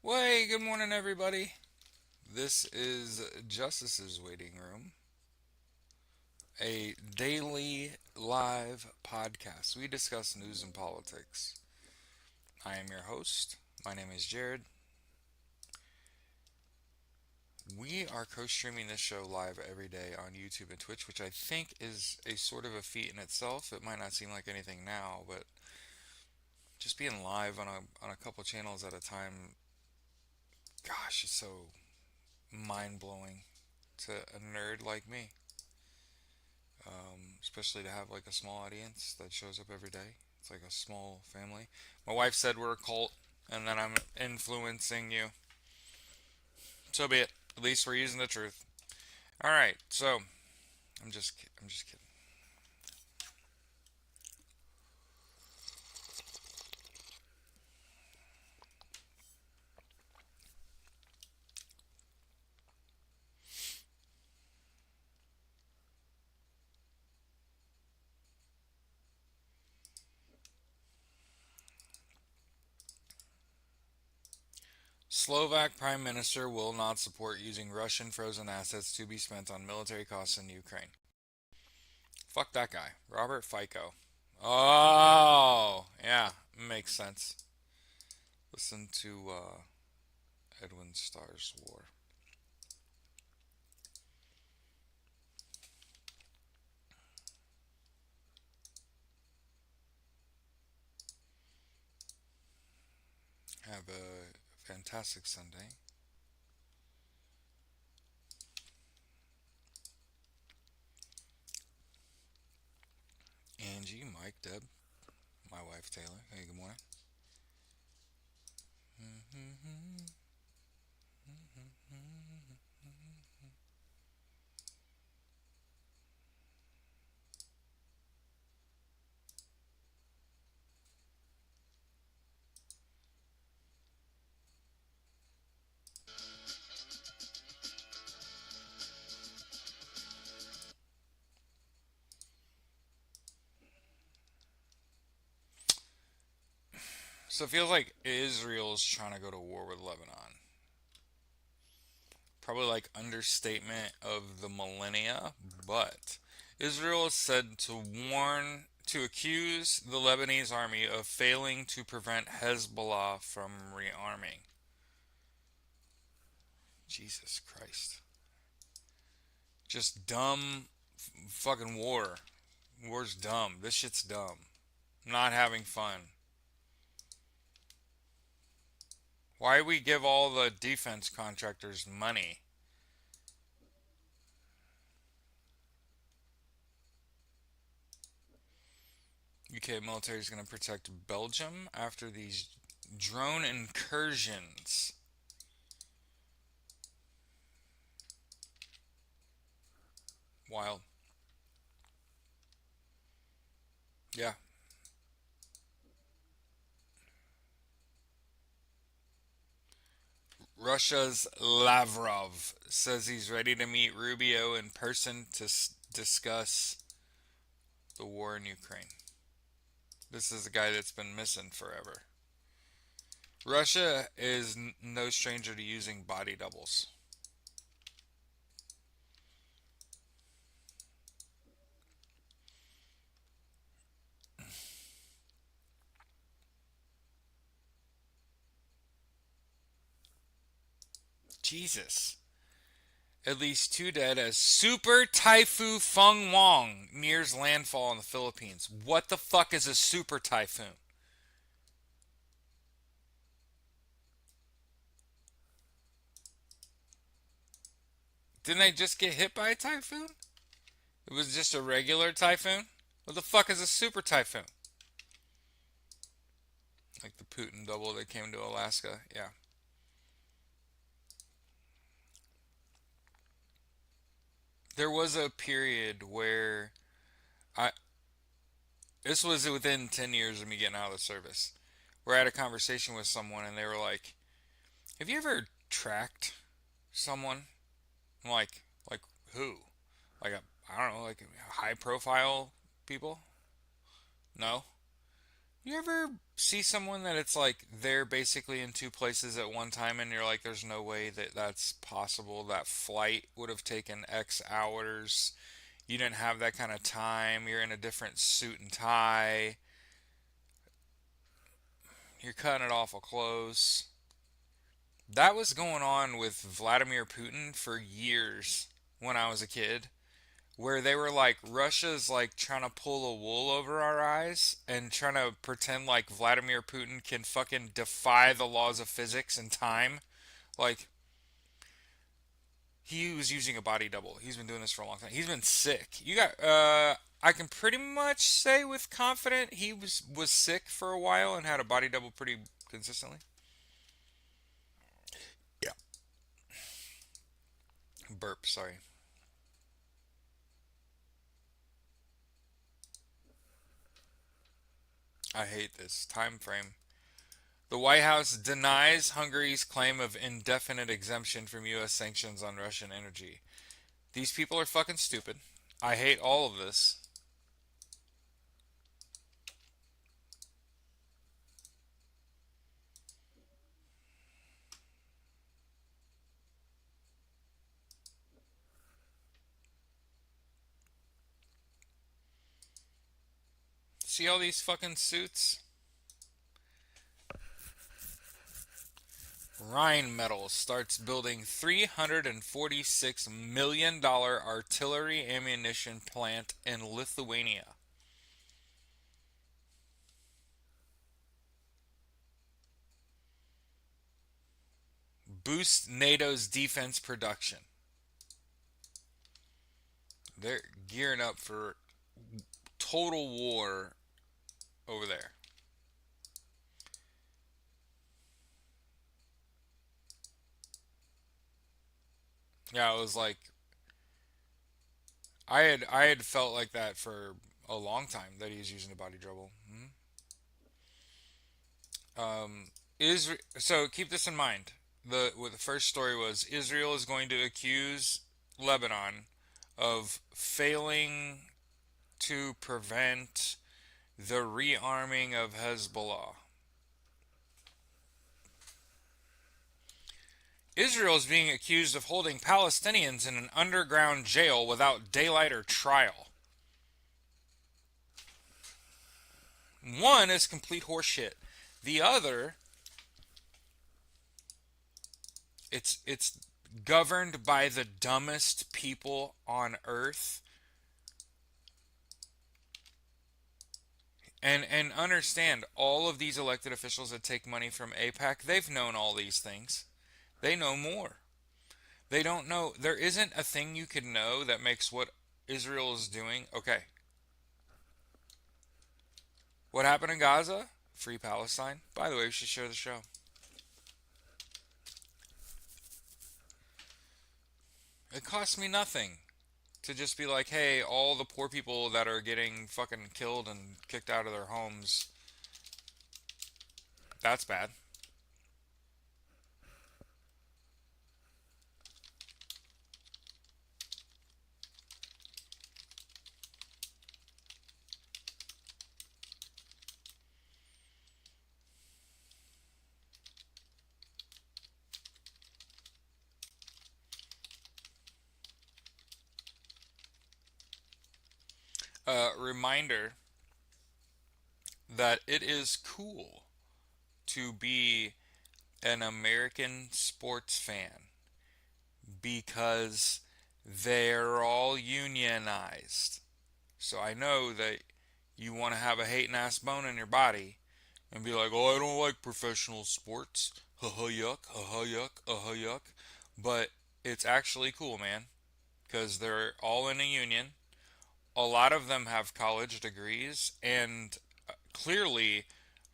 Way, good morning, everybody. This is Justice's Waiting Room, a daily live podcast. We discuss news and politics. I am your host. My name is Jared. We are co streaming this show live every day on YouTube and Twitch, which I think is a sort of a feat in itself. It might not seem like anything now, but just being live on a couple channels at a time, gosh, it's so mind blowing to a nerd like me. Especially to have like a small audience that shows up every day. It's like a small family. My wife said we're a cult, and that I'm influencing you. So be it. At least we're using the truth. All right. So I'm just kidding. Slovak Prime Minister will not support using Russian frozen assets to be spent on military costs in Ukraine. Fuck that guy, Robert Fico. Oh, yeah, makes sense. Listen to Edwin Starr's War. Have a fantastic Sunday. Angie, Mike, Deb, my wife Taylor. Hey, good morning. So it feels like Israel's trying to go to war with Lebanon. Probably like understatement of the millennia, but Israel is said to accuse the Lebanese army of failing to prevent Hezbollah from rearming. Jesus Christ. Just dumb fucking war. War's dumb. This shit's dumb. Not having fun. Why we give all the defense contractors money? UK military is going to protect Belgium after these drone incursions. Wild. Yeah. Russia's Lavrov says he's ready to meet Rubio in person to discuss the war in Ukraine. This is a guy that's been missing forever. Russia is no stranger to using body doubles. Jesus. At least two dead as Super Typhoon Feng Wong nears landfall in the Philippines. What the fuck is a super typhoon? Didn't they just get hit by a typhoon? It was just a regular typhoon? What the fuck is a super typhoon? Like the Putin double that came to Alaska. Yeah. There was a period where I this was within 10 years of me getting out of the service. Where I had a conversation with someone and they were like, "Have you ever tracked someone?" I'm like who? Like I don't know, like high profile people? No. You ever see someone that it's like they're basically in two places at one time and you're like, there's no way that that's possible? That flight would have taken X hours. You didn't have that kind of time. You're in a different suit and tie. You're cutting it awful close. That was going on with Vladimir Putin for years when I was a kid, where they were like, Russia's like trying to pull a wool over our eyes and trying to pretend like Vladimir Putin can fucking defy the laws of physics and time. Like, he was using a body double. He's been doing this for a long time. He's been sick. I can pretty much say with confidence he was sick for a while and had a body double pretty consistently. Yeah. Burp, sorry. I hate this time frame. The White House denies Hungary's claim of indefinite exemption from U.S. sanctions on Russian energy. These people are fucking stupid. I hate all of this. See all these fucking suits? Rheinmetall starts building $346 million artillery ammunition plant in Lithuania. Boost NATO's defense production. They're gearing up for total war over there. Yeah, it was like I had felt like that for a long time that he was using a body double. So keep this in mind. The first story was Israel is going to accuse Lebanon of failing to prevent the rearming of Hezbollah. Israel is being accused of holding Palestinians in an underground jail without daylight or trial. One is complete horseshit. The other, it's governed by the dumbest people on earth. And understand, all of these elected officials that take money from APAC, they've known all these things. They know more. They don't know. There isn't a thing you could know that makes what Israel is doing okay. What happened in Gaza? Free Palestine. By the way, we should share the show. It costs me nothing to just be like, hey, all the poor people that are getting fucking killed and kicked out of their homes, that's bad. Reminder that it is cool to be an American sports fan because they're all unionized. So I know that you want to have a hating ass bone in your body and be like, oh, I don't like professional sports. Haha, yuck, haha, yuck, yuck. But it's actually cool, man, because they're all in a union. A lot of them have college degrees and clearly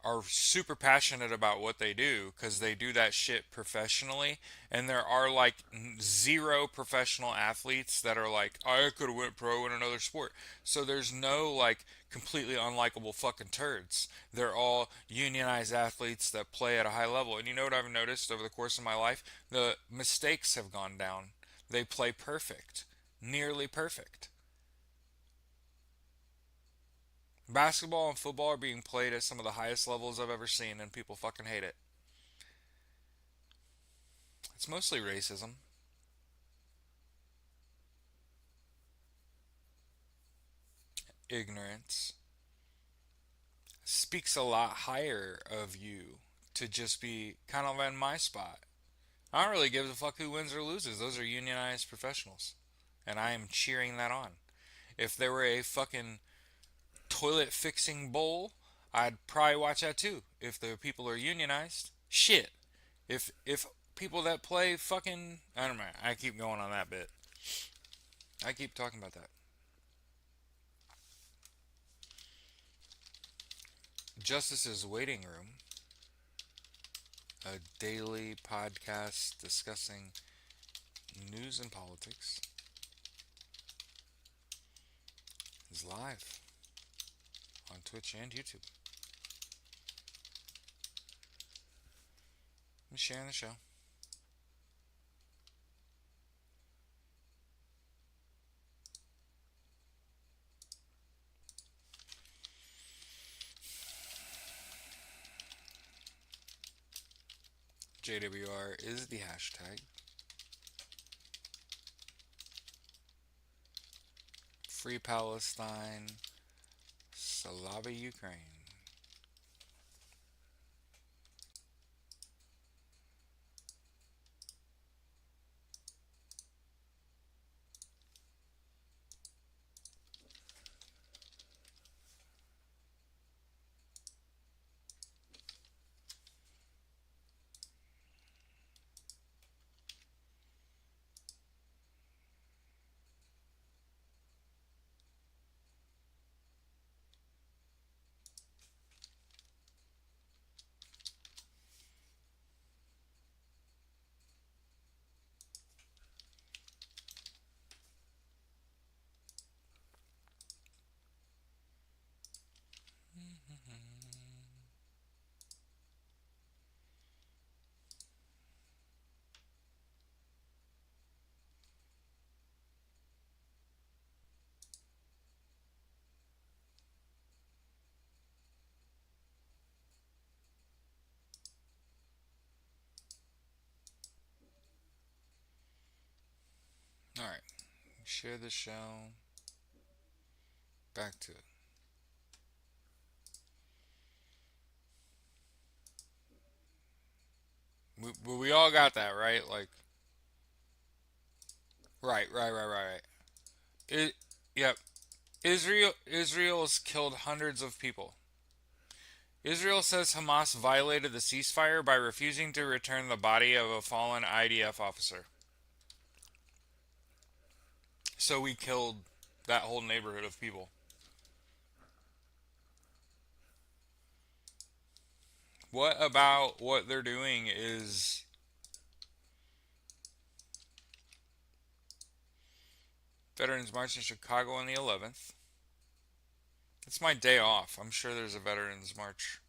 are super passionate about what they do because they do that shit professionally, and there are like zero professional athletes that are like, I could have went pro in another sport. So there's no like completely unlikable fucking turds. They're all unionized athletes that play at a high level. And you know what I've noticed over the course of my life? The mistakes have gone down. They play perfect, nearly perfect. Basketball and football are being played at some of the highest levels I've ever seen, and people fucking hate it. It's mostly racism, ignorance. Speaks a lot higher of you to just be kind of in my spot. I don't really give a fuck who wins or loses. Those are unionized professionals. And I am cheering that on. If there were a fucking toilet fixing bowl, I'd probably watch that too. If the people are unionized, shit. If people that play fucking, I don't know. I keep going on that bit. I keep talking about that. Justice's Waiting Room, a daily podcast discussing news and politics, is live on Twitch and YouTube. I'm sharing the show. JWR is the hashtag. Free Palestine, Slava Ukraine. Alright, share the show. Back to it. We all got that, right? Like, right. It, yep. Israel's killed hundreds of people. Israel says Hamas violated the ceasefire by refusing to return the body of a fallen IDF officer. So we killed that whole neighborhood of people. What about what they're doing is Veterans March in Chicago on the 11th. It's my day off. I'm sure there's a Veterans March.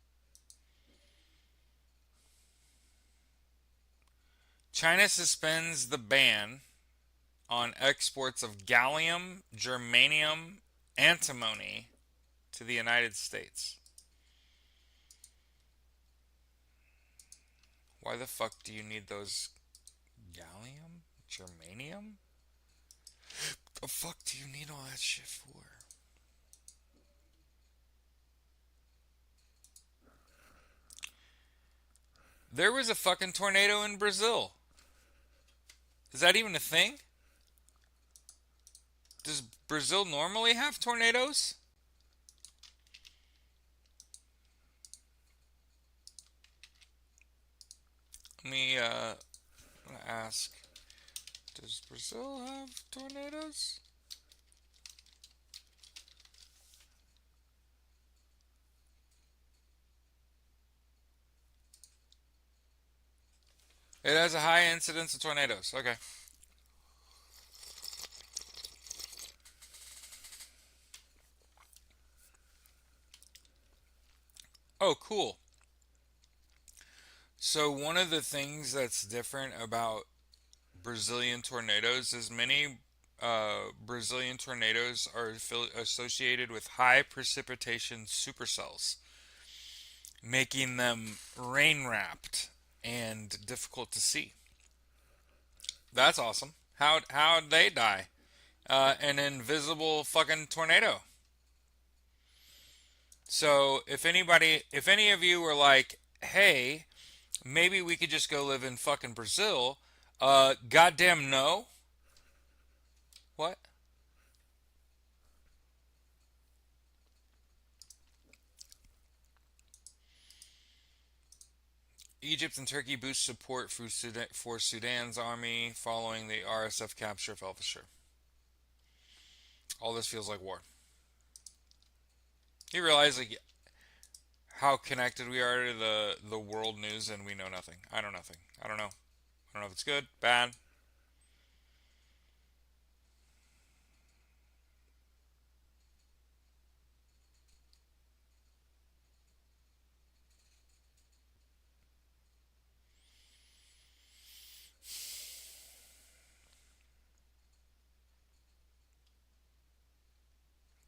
China suspends the ban on exports of gallium, germanium, antimony to the United States. Why the fuck do you need those gallium? Germanium? The fuck do you need all that shit for? There was a fucking tornado in Brazil. Is that even a thing? Does Brazil normally have tornadoes? Let me ask. Does Brazil have tornadoes? It has a high incidence of tornadoes. Okay. Oh, cool. So one of the things that's different about Brazilian tornadoes is many Brazilian tornadoes are associated with high precipitation supercells, making them rain wrapped and difficult to see. That's awesome. How'd they die? An invisible fucking tornado. So if any of you were like, hey, maybe we could just go live in fucking Brazil, goddamn no. What? Egypt and Turkey boost support for Sudan's army following the RSF capture of El Fasher. All this feels like war. You realize like how connected we are to the world news, and we know nothing. I know nothing. I don't know. I don't know if it's good, bad.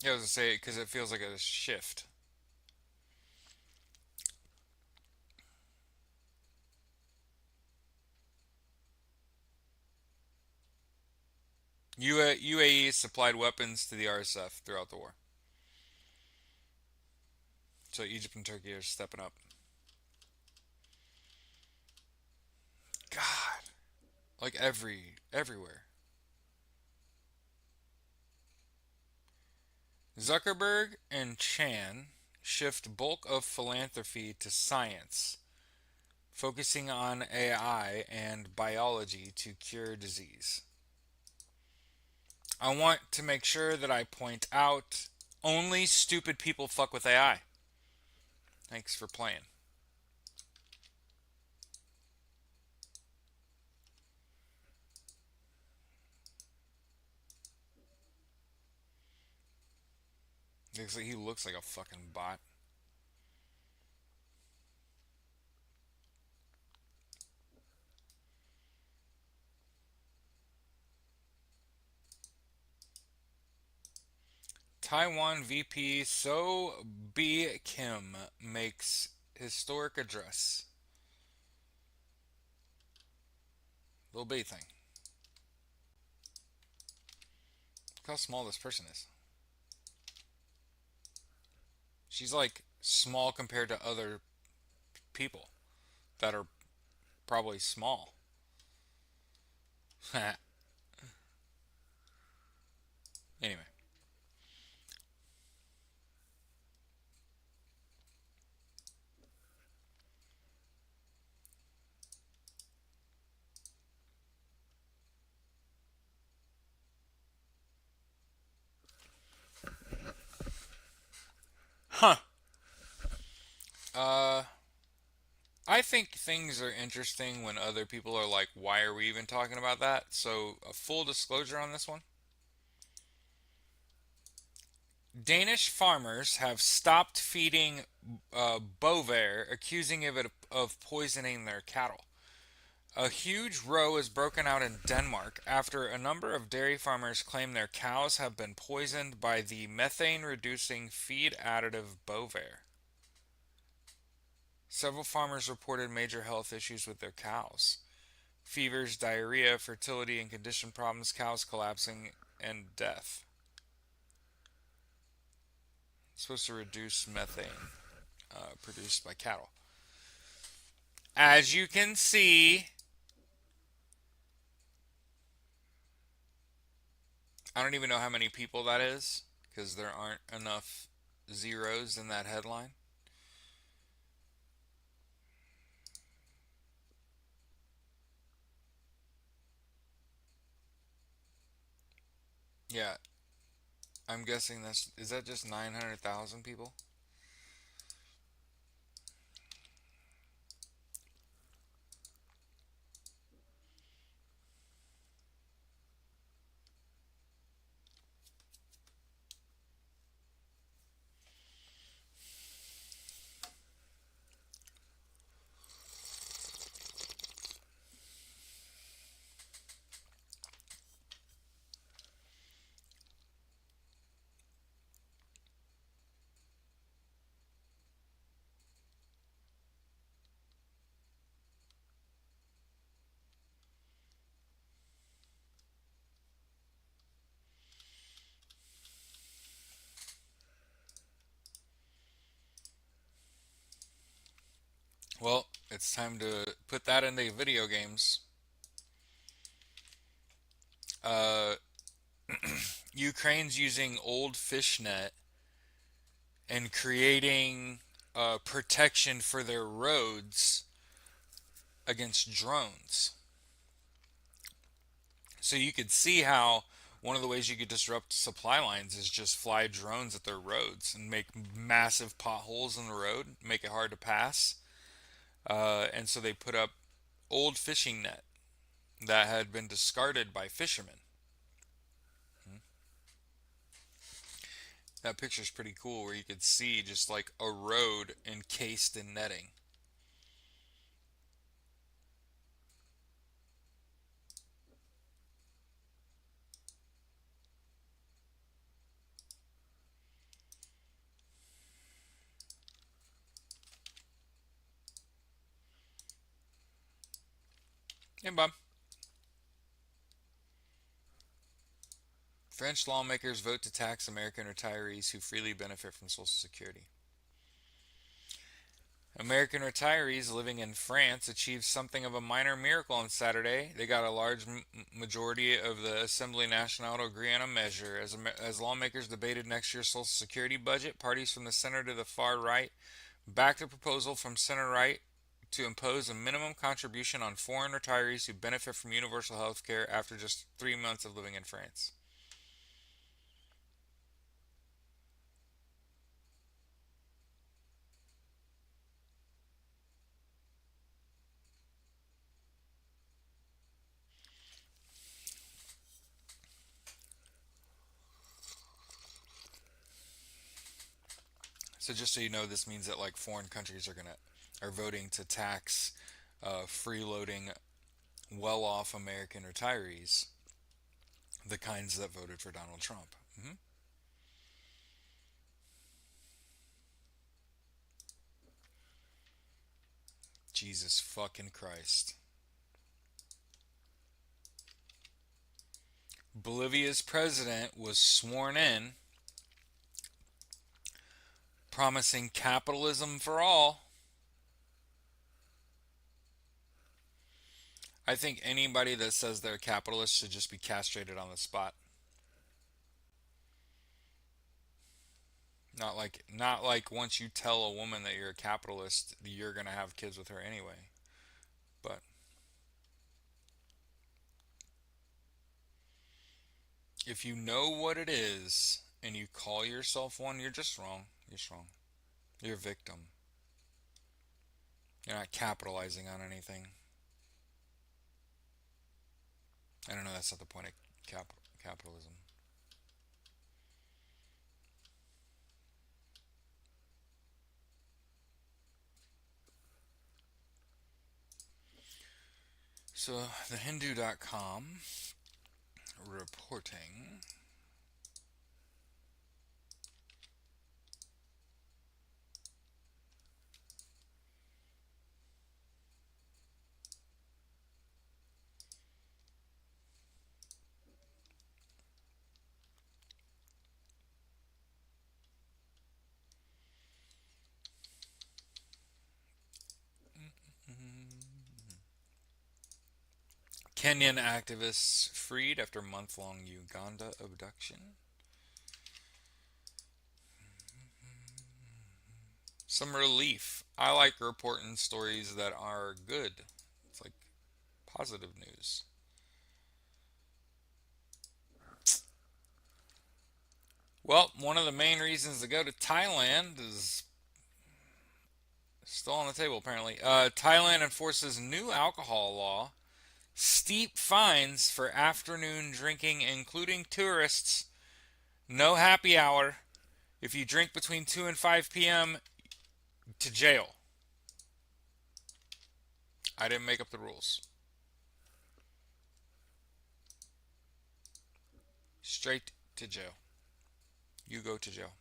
Yeah, I was gonna say because it feels like a shift. UAE supplied weapons to the RSF throughout the war, so Egypt and Turkey are stepping up. God, like everywhere. Zuckerberg and Chan shift bulk of philanthropy to science, focusing on AI and biology to cure disease. I want to make sure that I point out only stupid people fuck with AI. Thanks for playing. He looks like a fucking bot. Taiwan VP So B Kim makes historic address. Little bitty thing. Look how small this person is. She's like small compared to other people that are probably small. Anyway. Huh. Uh, I think things are interesting when other people are like, why are we even talking about that? So, a full disclosure on this one. Danish farmers have stopped feeding Bovaer, accusing it of poisoning their cattle. A huge row is broken out in Denmark after a number of dairy farmers claim their cows have been poisoned by the methane reducing feed additive Bovaer. Several farmers reported major health issues with their cows: fevers, diarrhea, fertility and condition problems, cows collapsing, and death. It's supposed to reduce methane produced by cattle. As you can see, I don't even know how many people that is because there aren't enough zeros in that headline. Yeah, I'm guessing is that just 900,000 people? Well, it's time to put that into video games. Uh, Ukraine's using old fishnet and creating protection for their roads against drones. So you could see how one of the ways you could disrupt supply lines is just fly drones at their roads and make massive potholes in the road, make it hard to pass. And so they put up old fishing net that had been discarded by fishermen. That picture's pretty cool where you could see just like a road encased in netting. Hey, Bob. French lawmakers vote to tax American retirees who freely benefit from Social Security. American retirees living in France achieved something of a minor miracle on Saturday. They got a large majority of the Assembly Nationale to agree on a measure. As lawmakers debated next year's Social Security budget, parties from the center to the far right backed a proposal from center right to impose a minimum contribution on foreign retirees who benefit from universal health care after just 3 months of living in France. So just so you know, this means that like foreign countries are voting to tax freeloading, well-off American retirees, the kinds that voted for Donald Trump. Jesus fucking Christ. Bolivia's president was sworn in, promising capitalism for all. I think anybody that says they're a capitalist should just be castrated on the spot. Not like once you tell a woman that you're a capitalist, you're gonna have kids with her anyway. But if you know what it is and you call yourself one, you're just wrong. You're just wrong. You're a victim. You're not capitalizing on anything. I don't know. That's not the point of capitalism. So the Hindu.com reporting. Kenyan activists freed after month-long Uganda abduction. Some relief. I like reporting stories that are good. It's like positive news. Well, one of the main reasons to go to Thailand is still on the table, apparently. Thailand enforces new alcohol law, steep fines for afternoon drinking, including tourists, no happy hour. If you drink between 2 and 5 p.m., to jail. I didn't make up the rules. Straight to jail. You go to jail.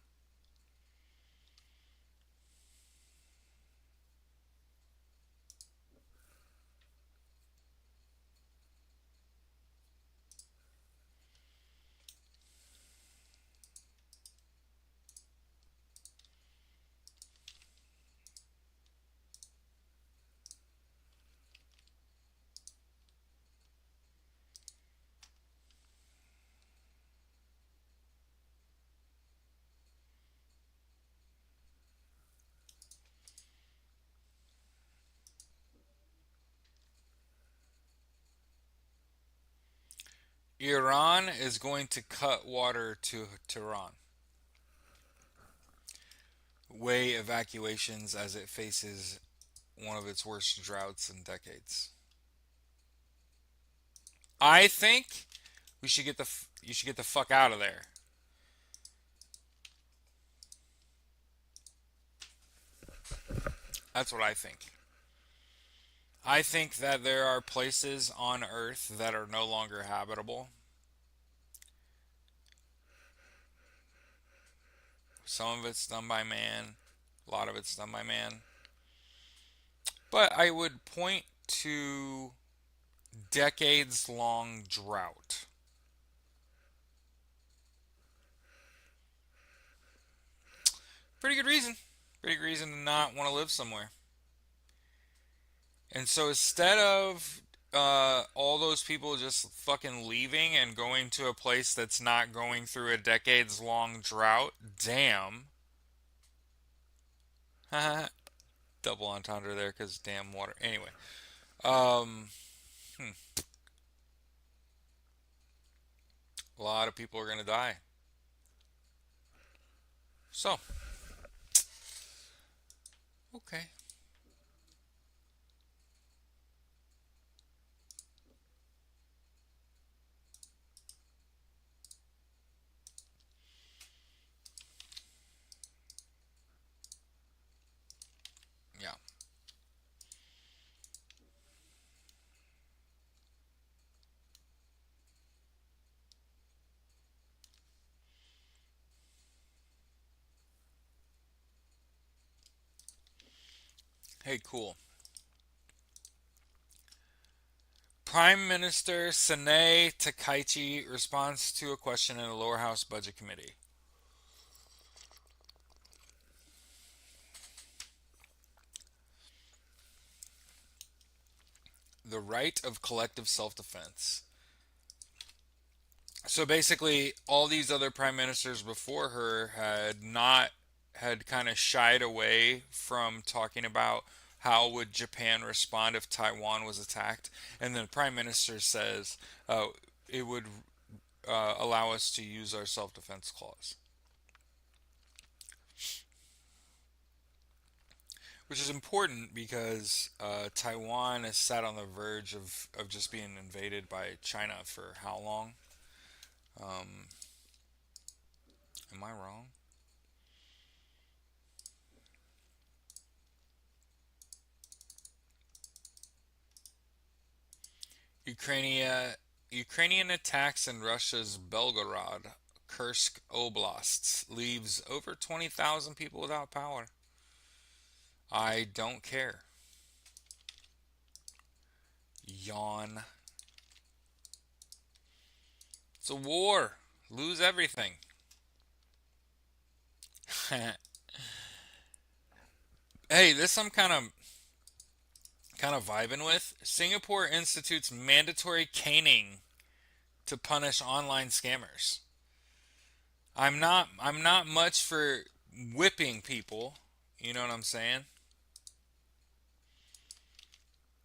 Iran is going to cut water to Tehran, weigh evacuations as it faces one of its worst droughts in decades. I think you should get the fuck out of there. That's what I think. I think that there are places on Earth that are no longer habitable. Some of it's done by man, a lot of it's done by man. But I would point to decades long drought. Pretty good reason. Pretty good reason to not want to live somewhere. And so instead of all those people just fucking leaving and going to a place that's not going through a decades long drought, damn. Double entendre there because damn water. Anyway, um, hmm, a lot of people are going to die. So, okay. Yeah. Hey, cool. Prime Minister Sanae Takaichi responds to a question in the lower house budget committee. The right of collective self defense. So basically, all these other prime ministers before her had kind of shied away from talking about how would Japan respond if Taiwan was attacked, and then the prime minister says it would allow us to use our self defense clause, which is important because Taiwan is sat on the verge of just being invaded by China for how long? Um, am I wrong? Ukrainian attacks in Russia's Belgorod, Kursk oblasts leaves over 20,000 people without power. I don't care. Yawn. It's a war. Lose everything. Hey, this I'm kind of vibing with. Singapore institutes mandatory caning to punish online scammers. I'm not much for whipping people. You know what I'm saying?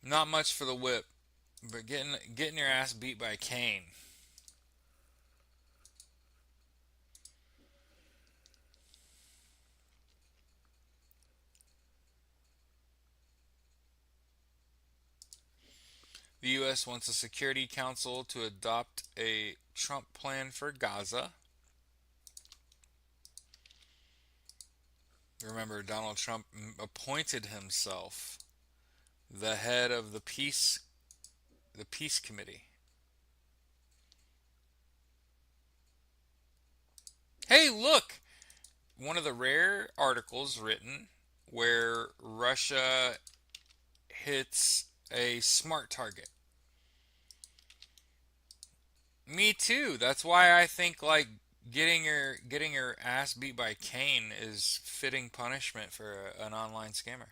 Not much for the whip, but getting your ass beat by a cane. The U.S. wants a Security Council to adopt a Trump plan for Gaza. Remember, Donald Trump appointed himself the head of the peace committee. Hey, look, one of the rare articles written where Russia hits a smart target. Me too. That's why I think like getting your ass beat by Kane is fitting punishment for an online scammer.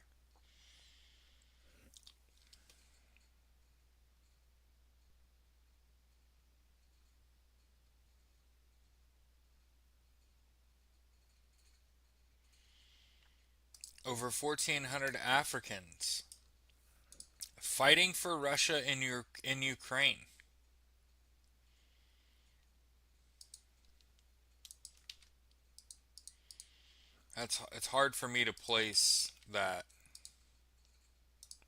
Over 1,400 Africans fighting for Russia in Ukraine. It's hard for me to place that.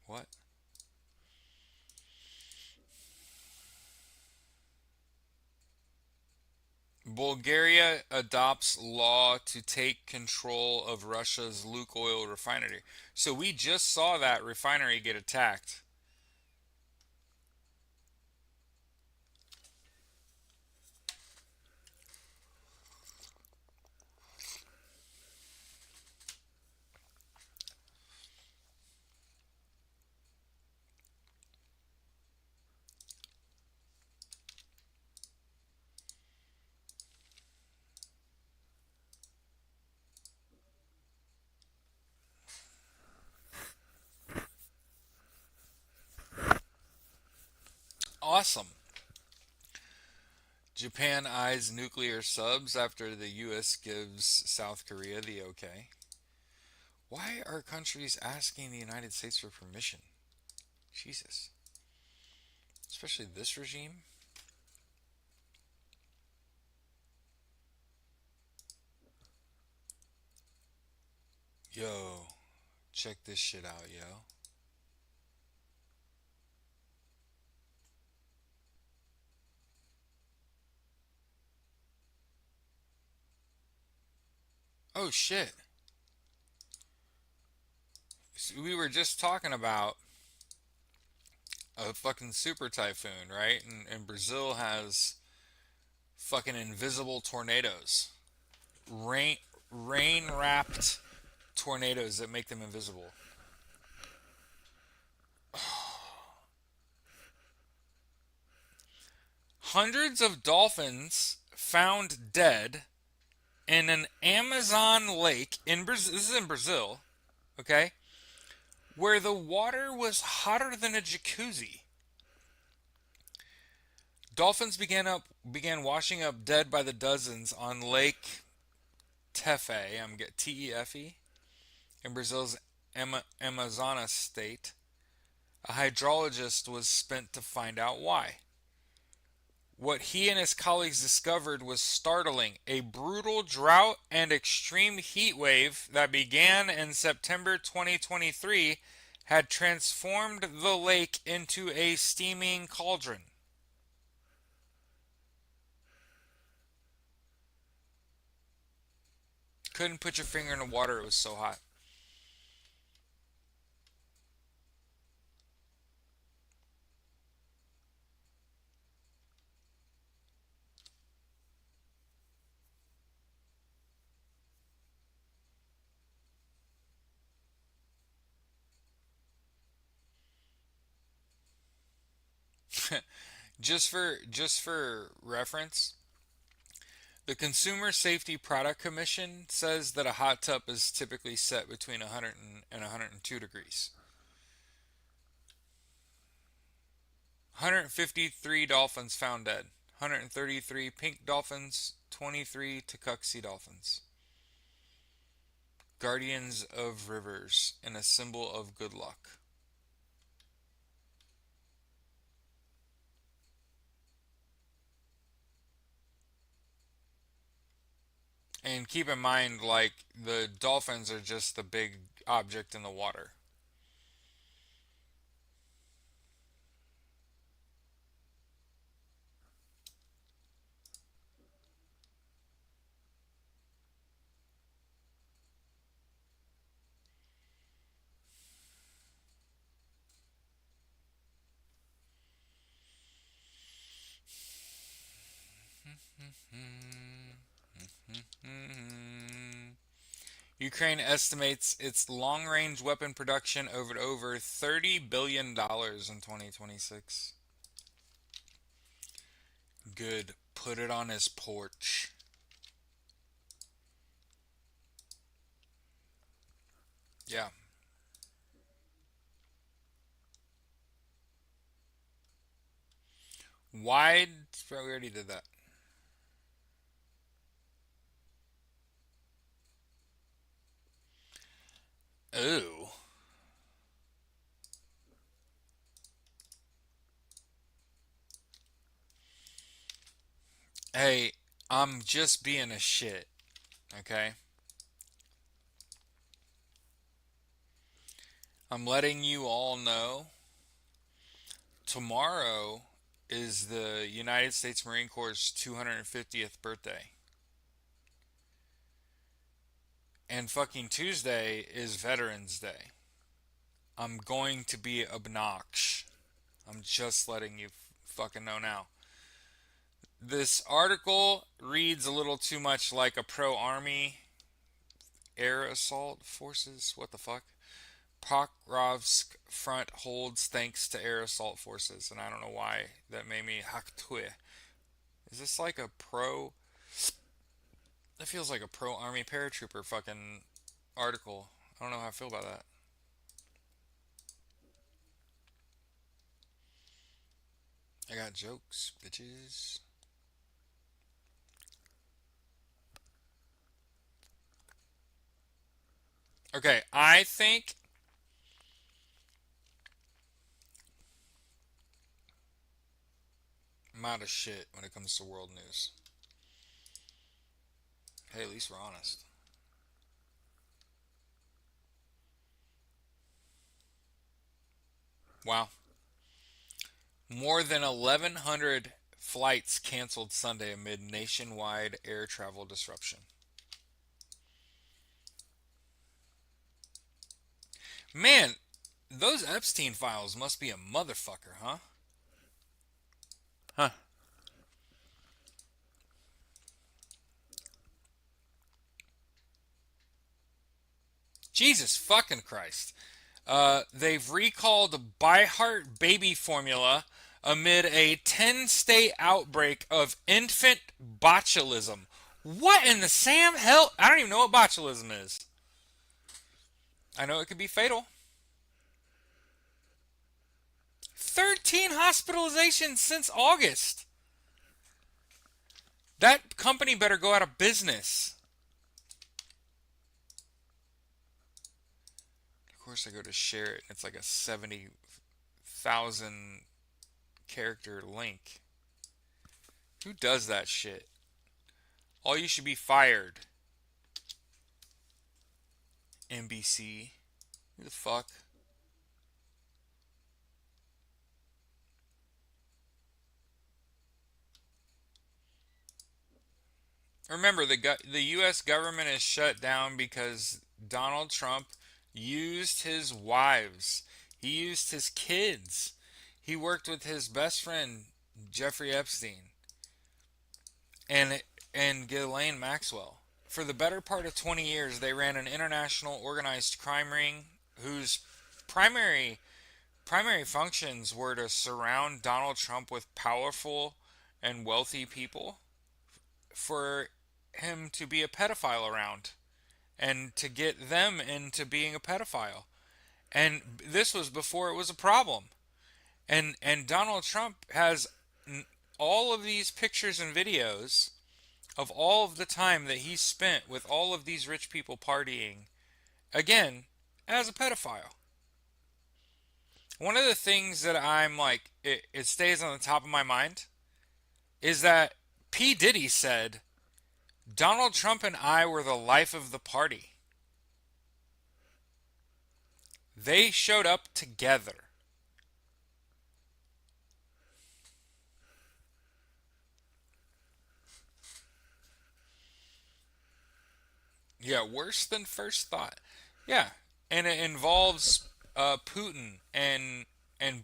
What? Bulgaria adopts law to take control of Russia's Lukoil refinery. So we just saw that refinery get attacked. Awesome. Japan eyes nuclear subs after the US gives South Korea the okay. Why are countries asking the United States for permission? Jesus. Especially this regime. Yo, check this shit out, yo. Oh shit. So we were just talking about a fucking super typhoon, right? And Brazil has fucking invisible tornadoes. Rain wrapped tornadoes that make them invisible. Hundreds of dolphins found dead in an Amazon lake in Brazil. This is in Brazil, okay? Where the water was hotter than a jacuzzi. Dolphins began washing up dead by the dozens on Lake Tefe. I'm get Tefe in Brazil's Amazonas state. A hydrologist was spent to find out why. What he and his colleagues discovered was startling. A brutal drought and extreme heat wave that began in September 2023 had transformed the lake into a steaming cauldron. Couldn't put your finger in the water, it was so hot. Just for reference, the Consumer Safety Product Commission says that a hot tub is typically set between 100 and 102 degrees. 153 dolphins found dead. 133 pink dolphins, 23 Tucuxi dolphins. Guardians of rivers and a symbol of good luck. And keep in mind, like, the dolphins are just the big object in the water. Ukraine estimates its long range weapon production over $30 billion in 2026. Good. Put it on his porch. Yeah. Wide. We already did that. Ooh. Hey, I'm just being a shit. Okay? I'm letting you all know tomorrow is the United States Marine Corps' 250th birthday. And fucking Tuesday is Veterans Day. I'm going to be obnoxious. I'm just letting you fucking know now. This article reads a little too much like a pro army air assault forces. What the fuck? Pokrovsk front holds thanks to air assault forces, and I don't know why that made me haktue. Is this like a pro? That feels like a pro army paratrooper fucking article. I don't know how I feel about that. I got jokes, bitches. Okay, I think I'm out of shit when it comes to world news. Hey, at least we're honest. Wow. More than 1,100 flights canceled Sunday amid nationwide air travel disruption. Man, those Epstein files must be a motherfucker, huh? Huh. Jesus fucking Christ. They've recalled ByHeart baby formula amid a 10-state outbreak of infant botulism. What in the Sam hell? I don't even know what botulism is. I know it could be fatal. 13 hospitalizations since August. That company better go out of business. Of course, I go to share it, and it's like a 70,000 character link. Who does that shit? All you should be fired. NBC. Who the fuck? Remember, the U.S. government is shut down because Donald Trump used his wives. He used his kids. He worked with his best friend Jeffrey Epstein and Ghislaine Maxwell. For the better part of 20 years, they ran an international organized crime ring whose primary functions were to surround Donald Trump with powerful and wealthy people for him to be a pedophile around and to get them into being a pedophile. And this was before it was a problem. And Donald Trump has all of these pictures and videos of all of the time that he spent with all of these rich people partying, again, as a pedophile. One of the things that I'm like, it stays on the top of my mind is that P. Diddy said, Donald Trump and I were the life of the party. They showed up together. Yeah, worse than first thought. Yeah, and it involves Putin and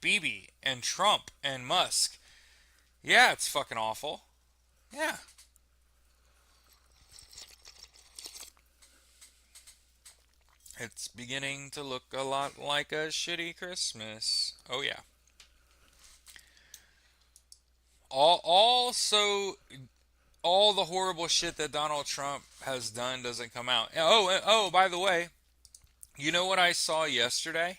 Bibi and Trump and Musk. Yeah, it's fucking awful. Yeah, it's beginning to look a lot like a shitty Christmas. Oh yeah. Also, all the horrible shit that Donald Trump has done doesn't come out. Oh, by the way, you know what I saw yesterday?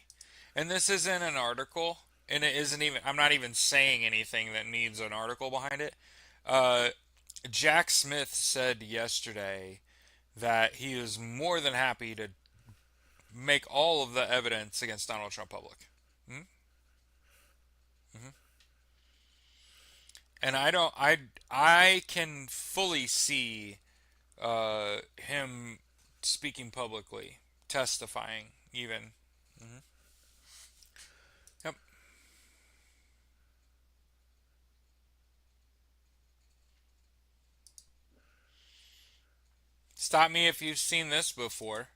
And this isn't an article, and it isn't even. I'm not even saying anything that needs an article behind it. Uh, Jack Smith said yesterday that he is more than happy to make all of the evidence against Donald Trump public. Mm-hmm. Mm-hmm. And I can fully see him speaking publicly, testifying even. Mm-hmm. Stop me if you've seen this before.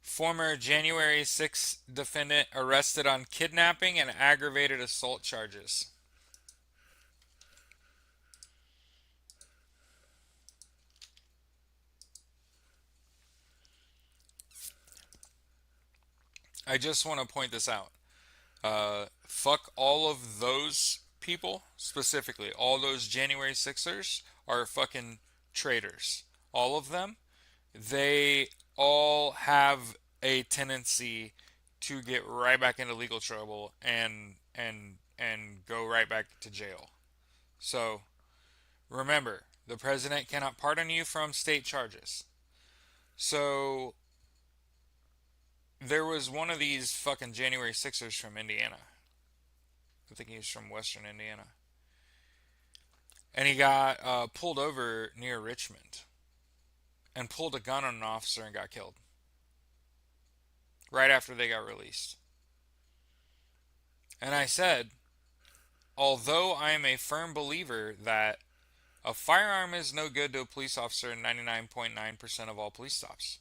Former January 6th defendant arrested on kidnapping and aggravated assault charges. I just want to point this out. Fuck all of those people, specifically. All those January 6ers are fucking traitors. All of them. They all have a tendency to get right back into legal trouble and go right back to jail. So remember, the president cannot pardon you from state charges. So there was one of these fucking January 6ers from Indiana. I think he was from Western Indiana. And he got pulled over near Richmond and pulled a gun on an officer and got killed right after they got released. And I said, although I am a firm believer that a firearm is no good to a police officer in 99.9% of all police stops,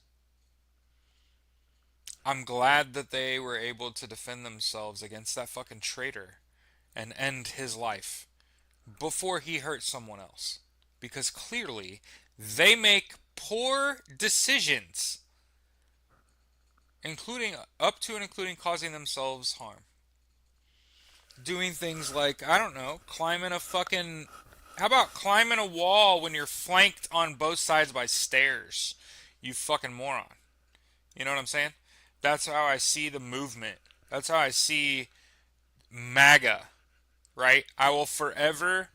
I'm glad that they were able to defend themselves against that fucking traitor and end his life before he hurt someone else. Because clearly, they make poor decisions, including up to and including causing themselves harm. Doing things like, I don't know, climbing a fucking. How about climbing a wall when you're flanked on both sides by stairs? You fucking moron. You know what I'm saying? That's how I see the movement. That's how I see MAGA, right? I will forever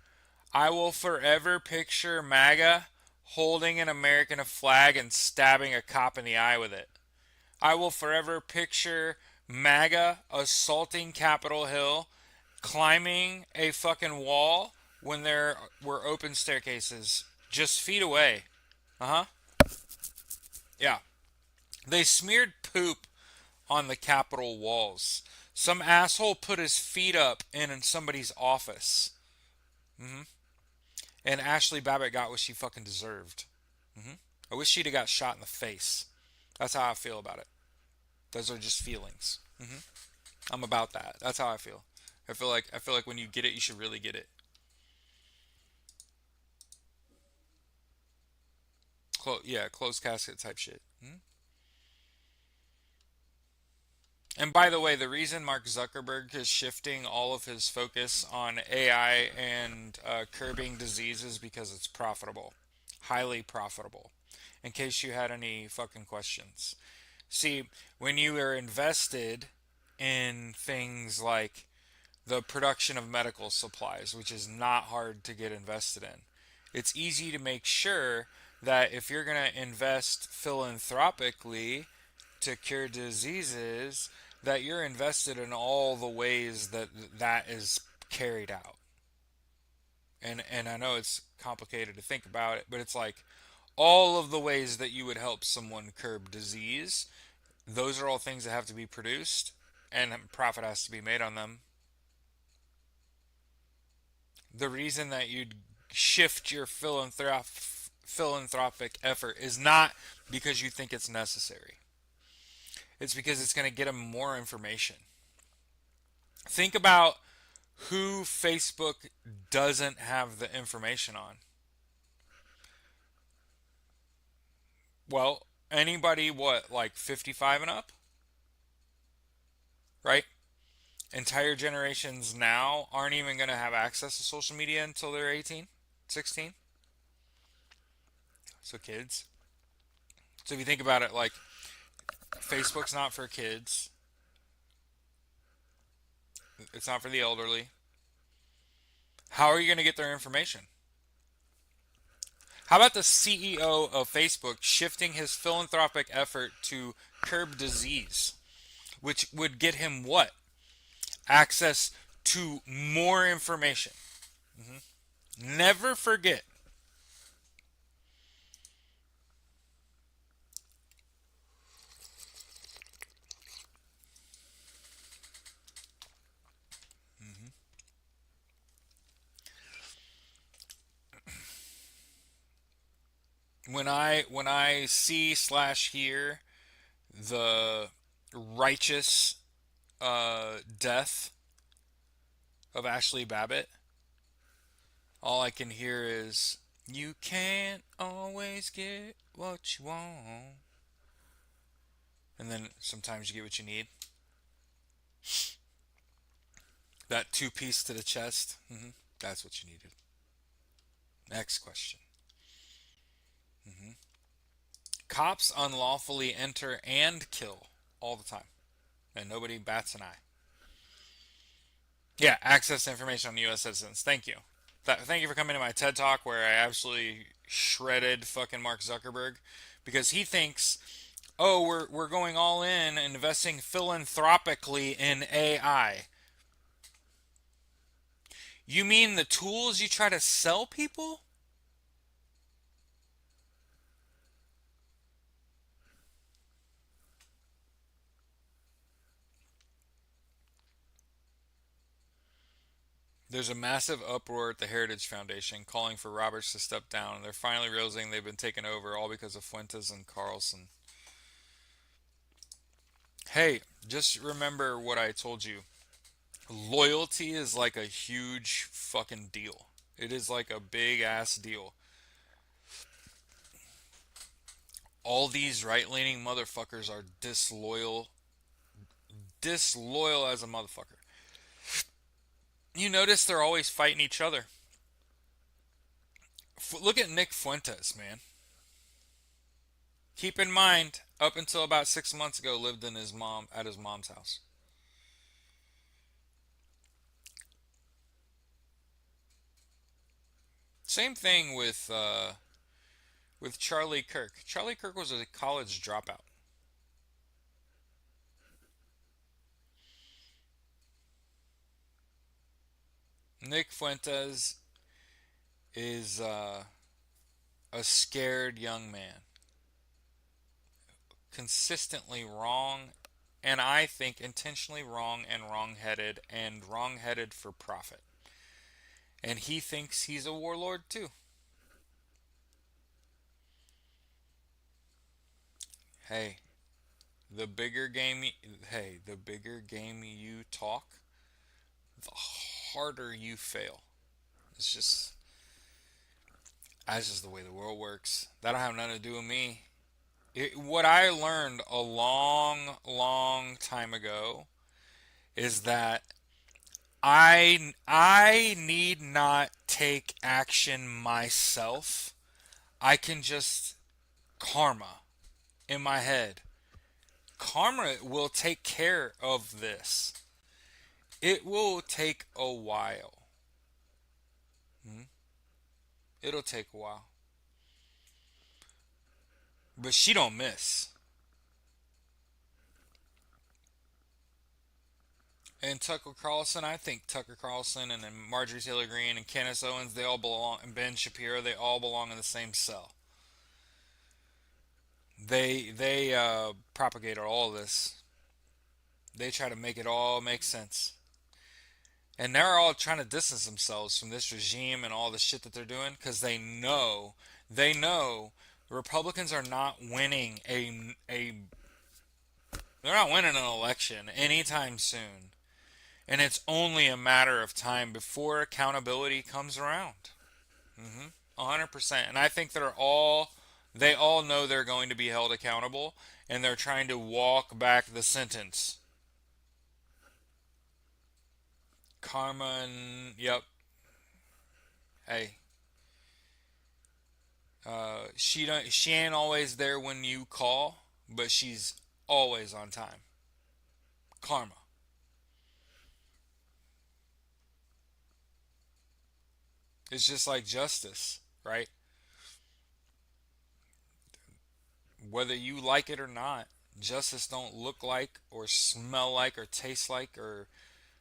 picture MAGA holding an American flag and stabbing a cop in the eye with it. I will forever picture MAGA assaulting Capitol Hill, climbing a fucking wall when there were open staircases just feet away. Uh huh. Yeah. They smeared poop on the Capitol walls. Some asshole put his feet up in somebody's office. Mm-hmm. And Ashley Babbitt got what she fucking deserved. Mm-hmm. I wish she'd have got shot in the face. That's how I feel about it. Those are just feelings. Mm-hmm. I'm about that. That's how I feel. I feel like when you get it, you should really get it. Yeah, closed casket type shit. Mm-hmm. And by the way, the reason Mark Zuckerberg is shifting all of his focus on AI and curbing disease is because it's profitable, highly profitable. In case you had any fucking questions. See, when you are invested in things like the production of medical supplies, which is not hard to get invested in, it's easy to make sure that if you're going to invest philanthropically to cure diseases, that you're invested in all the ways that that is carried out. And I know it's complicated to think about it, but it's like all of the ways that you would help someone curb disease, those are all things that have to be produced and profit has to be made on them. The reason that you'd shift your philanthropic effort is not because you think it's necessary. It's because it's going to get them more information. Think about who Facebook doesn't have the information on. Well, anybody, what, like 55 and up? Right? Entire generations now aren't even going to have access to social media until they're 18, 16. So, kids. So, if you think about it, like, Facebook's not for kids, it's not for the elderly. How are you going to get their information? How about the CEO of Facebook shifting his philanthropic effort to curb disease, which would get him what? Access to more information. Mm-hmm. Never forget. Mm-hmm. When I see slash hear the righteous death of Ashley Babbitt, all I can hear is, "You can't always get what you want," and then sometimes you get what you need. That two piece to the chest. That's what you needed. Next question. hmm Cops unlawfully enter and kill all the time, and nobody bats an eye. Yeah, access to information on U.S. citizens. Thank you. Thank you for coming to my TED Talk where I absolutely shredded fucking Mark Zuckerberg because he thinks, oh, we're going all in and investing philanthropically in AI. You mean the tools you try to sell people? There's a massive uproar at the Heritage Foundation calling for Roberts to step down, and they're finally realizing they've been taken over all because of Fuentes and Carlson. Hey, just remember what I told you. Loyalty is like a huge fucking deal. It is like a big ass deal. All these right leaning motherfuckers are disloyal. Disloyal as a motherfucker. You notice they're always fighting each other. Look at Nick Fuentes, man. Keep in mind, up until about 6 months ago, lived in his mom at his mom's house. Same thing with Charlie Kirk. Charlie Kirk was a college dropout. Nick Fuentes is a scared young man, consistently wrong, and I think intentionally wrong and wrong-headed for profit. And he thinks he's a warlord too. Hey, the bigger game, the bigger game you talk, the harder you fail. It's just that's just the way the world works. That don't have nothing to do with me. What I learned a long, long time ago is that I need not take action myself. I can just karma in my head. Karma will take care of this. It will take a while. Hmm? It'll take a while. But she don't miss. And Tucker Carlson, I think Tucker Carlson and then Marjorie Taylor Greene and Candace Owens, they all belong, and Ben Shapiro, they all belong in the same cell. They propagate all this. They try to make it all make sense. And they're all trying to distance themselves from this regime and all the shit that they're doing because they know Republicans are not winning a they're not winning an election anytime soon. And it's only a matter of time before accountability comes around. 100%. And I think they all know they're going to be held accountable and they're trying to walk back the sentence. Carmen, yep. Hey, she ain't always there when you call, but she's always on time. Karma. It's just like justice, right? Whether you like it or not, justice don't look like or smell like or taste like or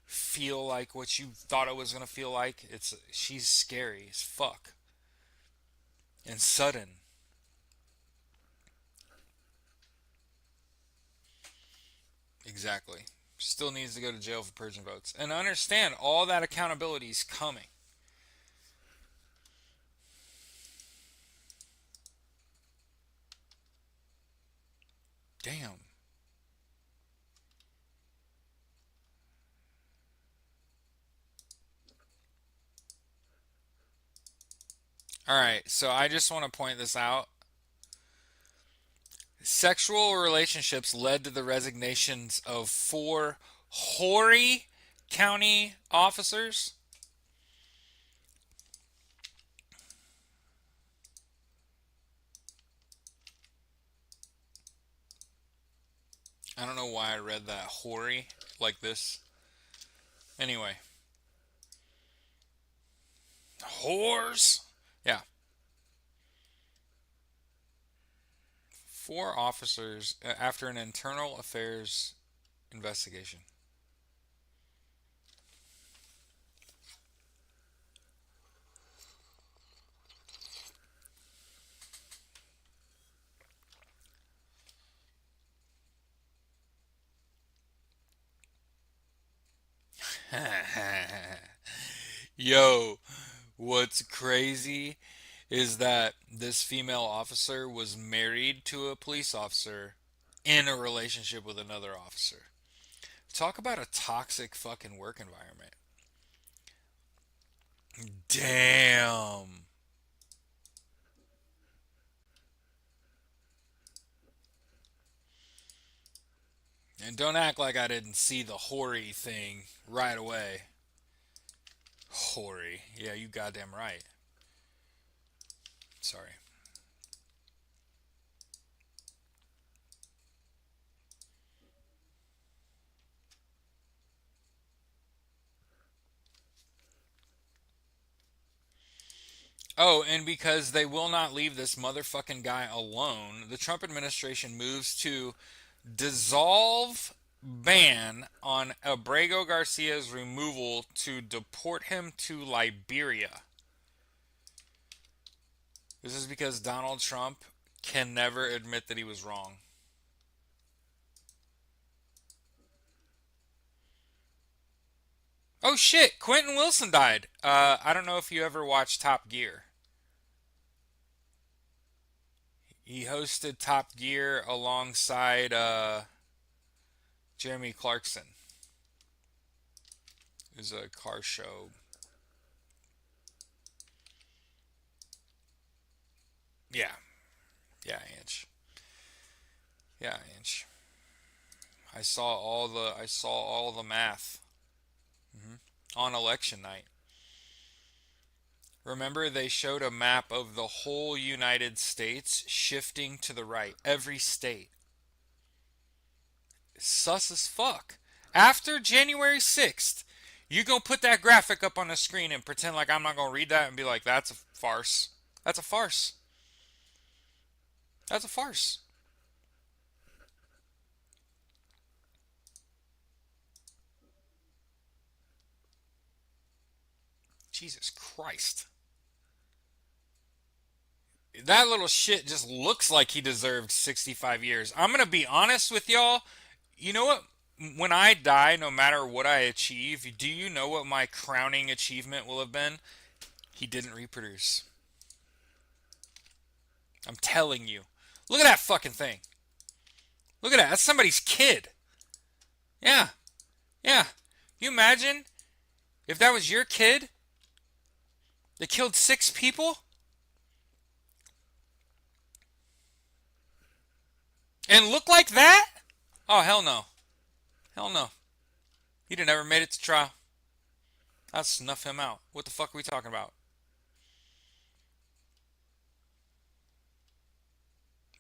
feel like what you thought it was gonna feel like. She's scary as fuck and sudden. Exactly. Still needs to go to jail for purging votes and understand all that accountability is coming. Damn. All right, so I just want to point this out. Sexual relationships led to the resignations of four Horry County officers. I don't know why I read that Horry like this. Anyway, whores. Yeah, four officers after an internal affairs investigation. Yo, what's crazy is that this female officer was married to a police officer in a relationship with another officer. Talk about a toxic fucking work environment. Damn. And don't act like I didn't see the hoary thing right away. Hoary. Yeah, you goddamn right. Sorry. Oh, and because they will not leave this motherfucking guy alone, the Trump administration moves to dissolve ban on Abrego Garcia's removal to deport him to Liberia. This is because Donald Trump can never admit that he was wrong. Oh shit, Quentin Wilson died. I don't know if you ever watched Top Gear. He hosted Top Gear alongside Jeremy Clarkson. It was a car show. Yeah, yeah, Inch. Yeah, Inch. I saw all the math on election night. Remember, they showed a map of the whole United States shifting to the right. Every state. Sus as fuck. After January 6th, you gonna put that graphic up on the screen and pretend like I'm not gonna read that and be like, that's a farce. That's a farce. That's a farce. Jesus Christ. That little shit just looks like he deserved 65 years. I'm gonna be honest with y'all. You know what? When I die, no matter what I achieve, do you know what my crowning achievement will have been? He didn't reproduce. I'm telling you. Look at that fucking thing. Look at that. That's somebody's kid. Yeah. Yeah. You imagine if that was your kid that killed six people and looked like that? Oh, hell no. Hell no. He'd have never made it to trial. I'd snuff him out. What the fuck are we talking about?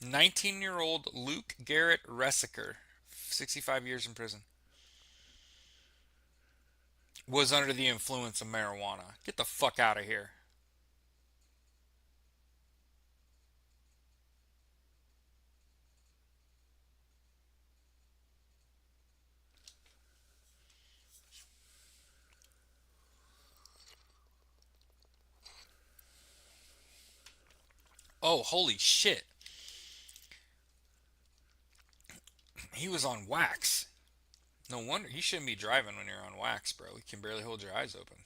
19-year-old Luke Garrett Ressiker, 65 years in prison, was under the influence of marijuana. Get the fuck out of here. Oh, holy shit. He was on wax. No wonder you shouldn't be driving when you're on wax, bro. You can barely hold your eyes open.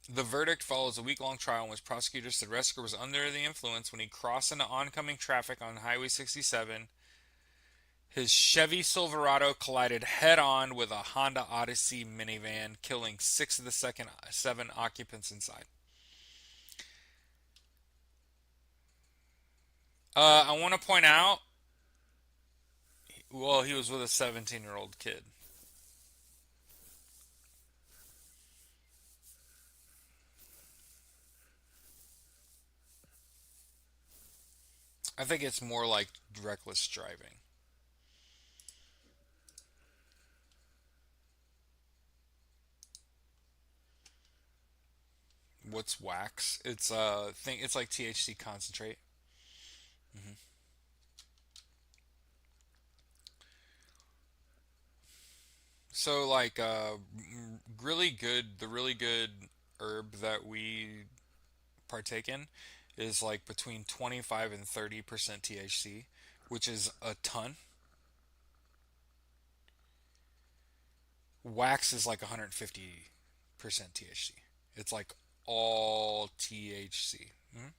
The verdict follows a week-long trial in which prosecutors said Resker was under the influence when he crossed into oncoming traffic on Highway 67. His Chevy Silverado collided head-on with a Honda Odyssey minivan, killing six of the second seven occupants inside. I want to point out, well, he was with a 17-year-old kid. I think it's more like reckless driving. What's wax? It's thing. It's like THC concentrate. Hmm. So like really good. The really good herb that we partake in is like between 25 and 30% THC, which is a ton. Wax is like 150% THC. It's like all THC. Mhm.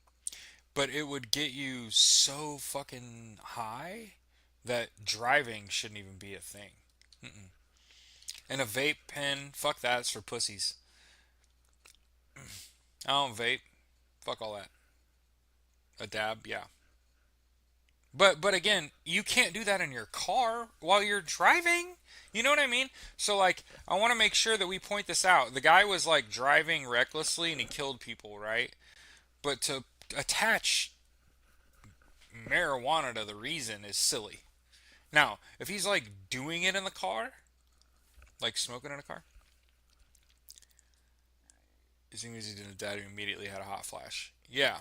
But it would get you so fucking high that driving shouldn't even be a thing. Mm-mm. And a vape pen, fuck that, it's for pussies. I don't vape. Fuck all that. A dab, yeah. But again, you can't do that in your car while you're driving. You know what I mean? So like, I want to make sure that we point this out. The guy was like driving recklessly and he killed people, right? But to attach marijuana to the reason is silly. Now, if he's like doing it in the car, like smoking in a car, it seems he did a dad who immediately had a hot flash. Yeah,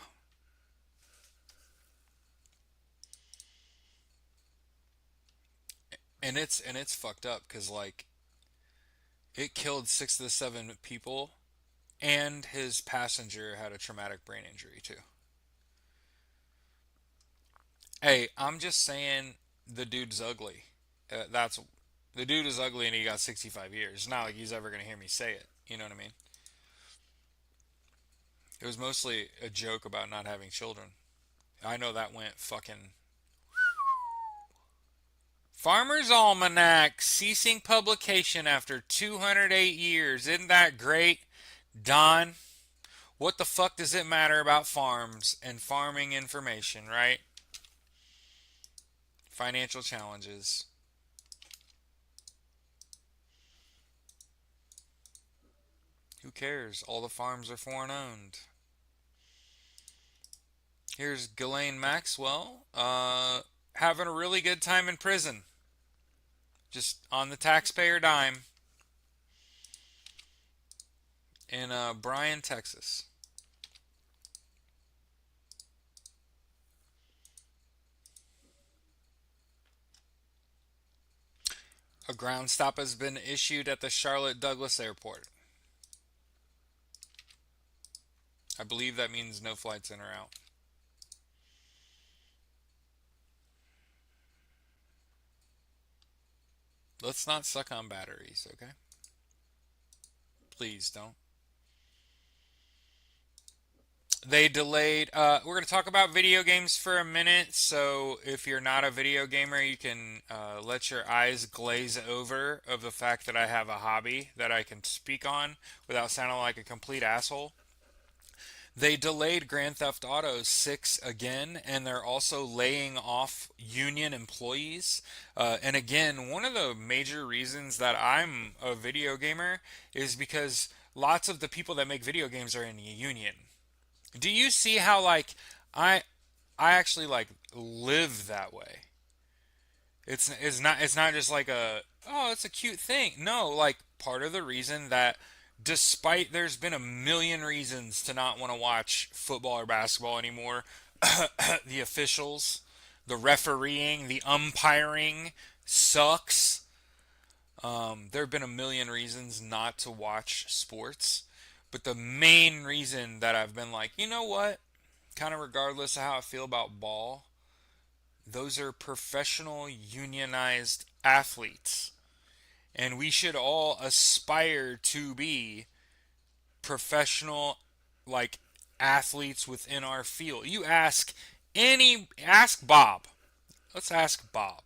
and it's fucked up because like it killed six of the seven people, and his passenger had a traumatic brain injury too. Hey, I'm just saying the dude's ugly. That's the dude is ugly and he got 65 years. It's not like he's ever gonna hear me say it. You know what I mean? It was mostly a joke about not having children. I know that went fucking. Farmer's Almanac ceasing publication after 208 years. Isn't that great? Don, what the fuck does it matter about farms and farming information, right? Financial challenges. Who cares? All the farms are foreign owned. Here's Ghislaine Maxwell, having a really good time in prison, just on the taxpayer dime in Bryan, Texas. A ground stop has been issued at the Charlotte Douglas Airport. I believe that means no flights in or out. Let's not suck on batteries, okay? Please don't. They delayed. We're going to talk about video games for a minute. So, if you're not a video gamer, you can let your eyes glaze over of the fact that I have a hobby that I can speak on without sounding like a complete asshole. They delayed Grand Theft Auto 6 again, and they're also laying off union employees. And again, one of the major reasons that I'm a video gamer is because lots of the people that make video games are in a union. Do you see how like I I actually like live that way? It's not just like a oh it's a cute thing. No, like part of the reason that despite there's been a million reasons to not want to watch football or basketball anymore, the officials, the refereeing, the umpiring sucks. There have been a million reasons not to watch sports, but the main reason that I've been like, you know what, kind of regardless of how I feel about ball, those are professional unionized athletes. And we should all aspire to be professional, like, athletes within our field. Ask Bob. Let's ask Bob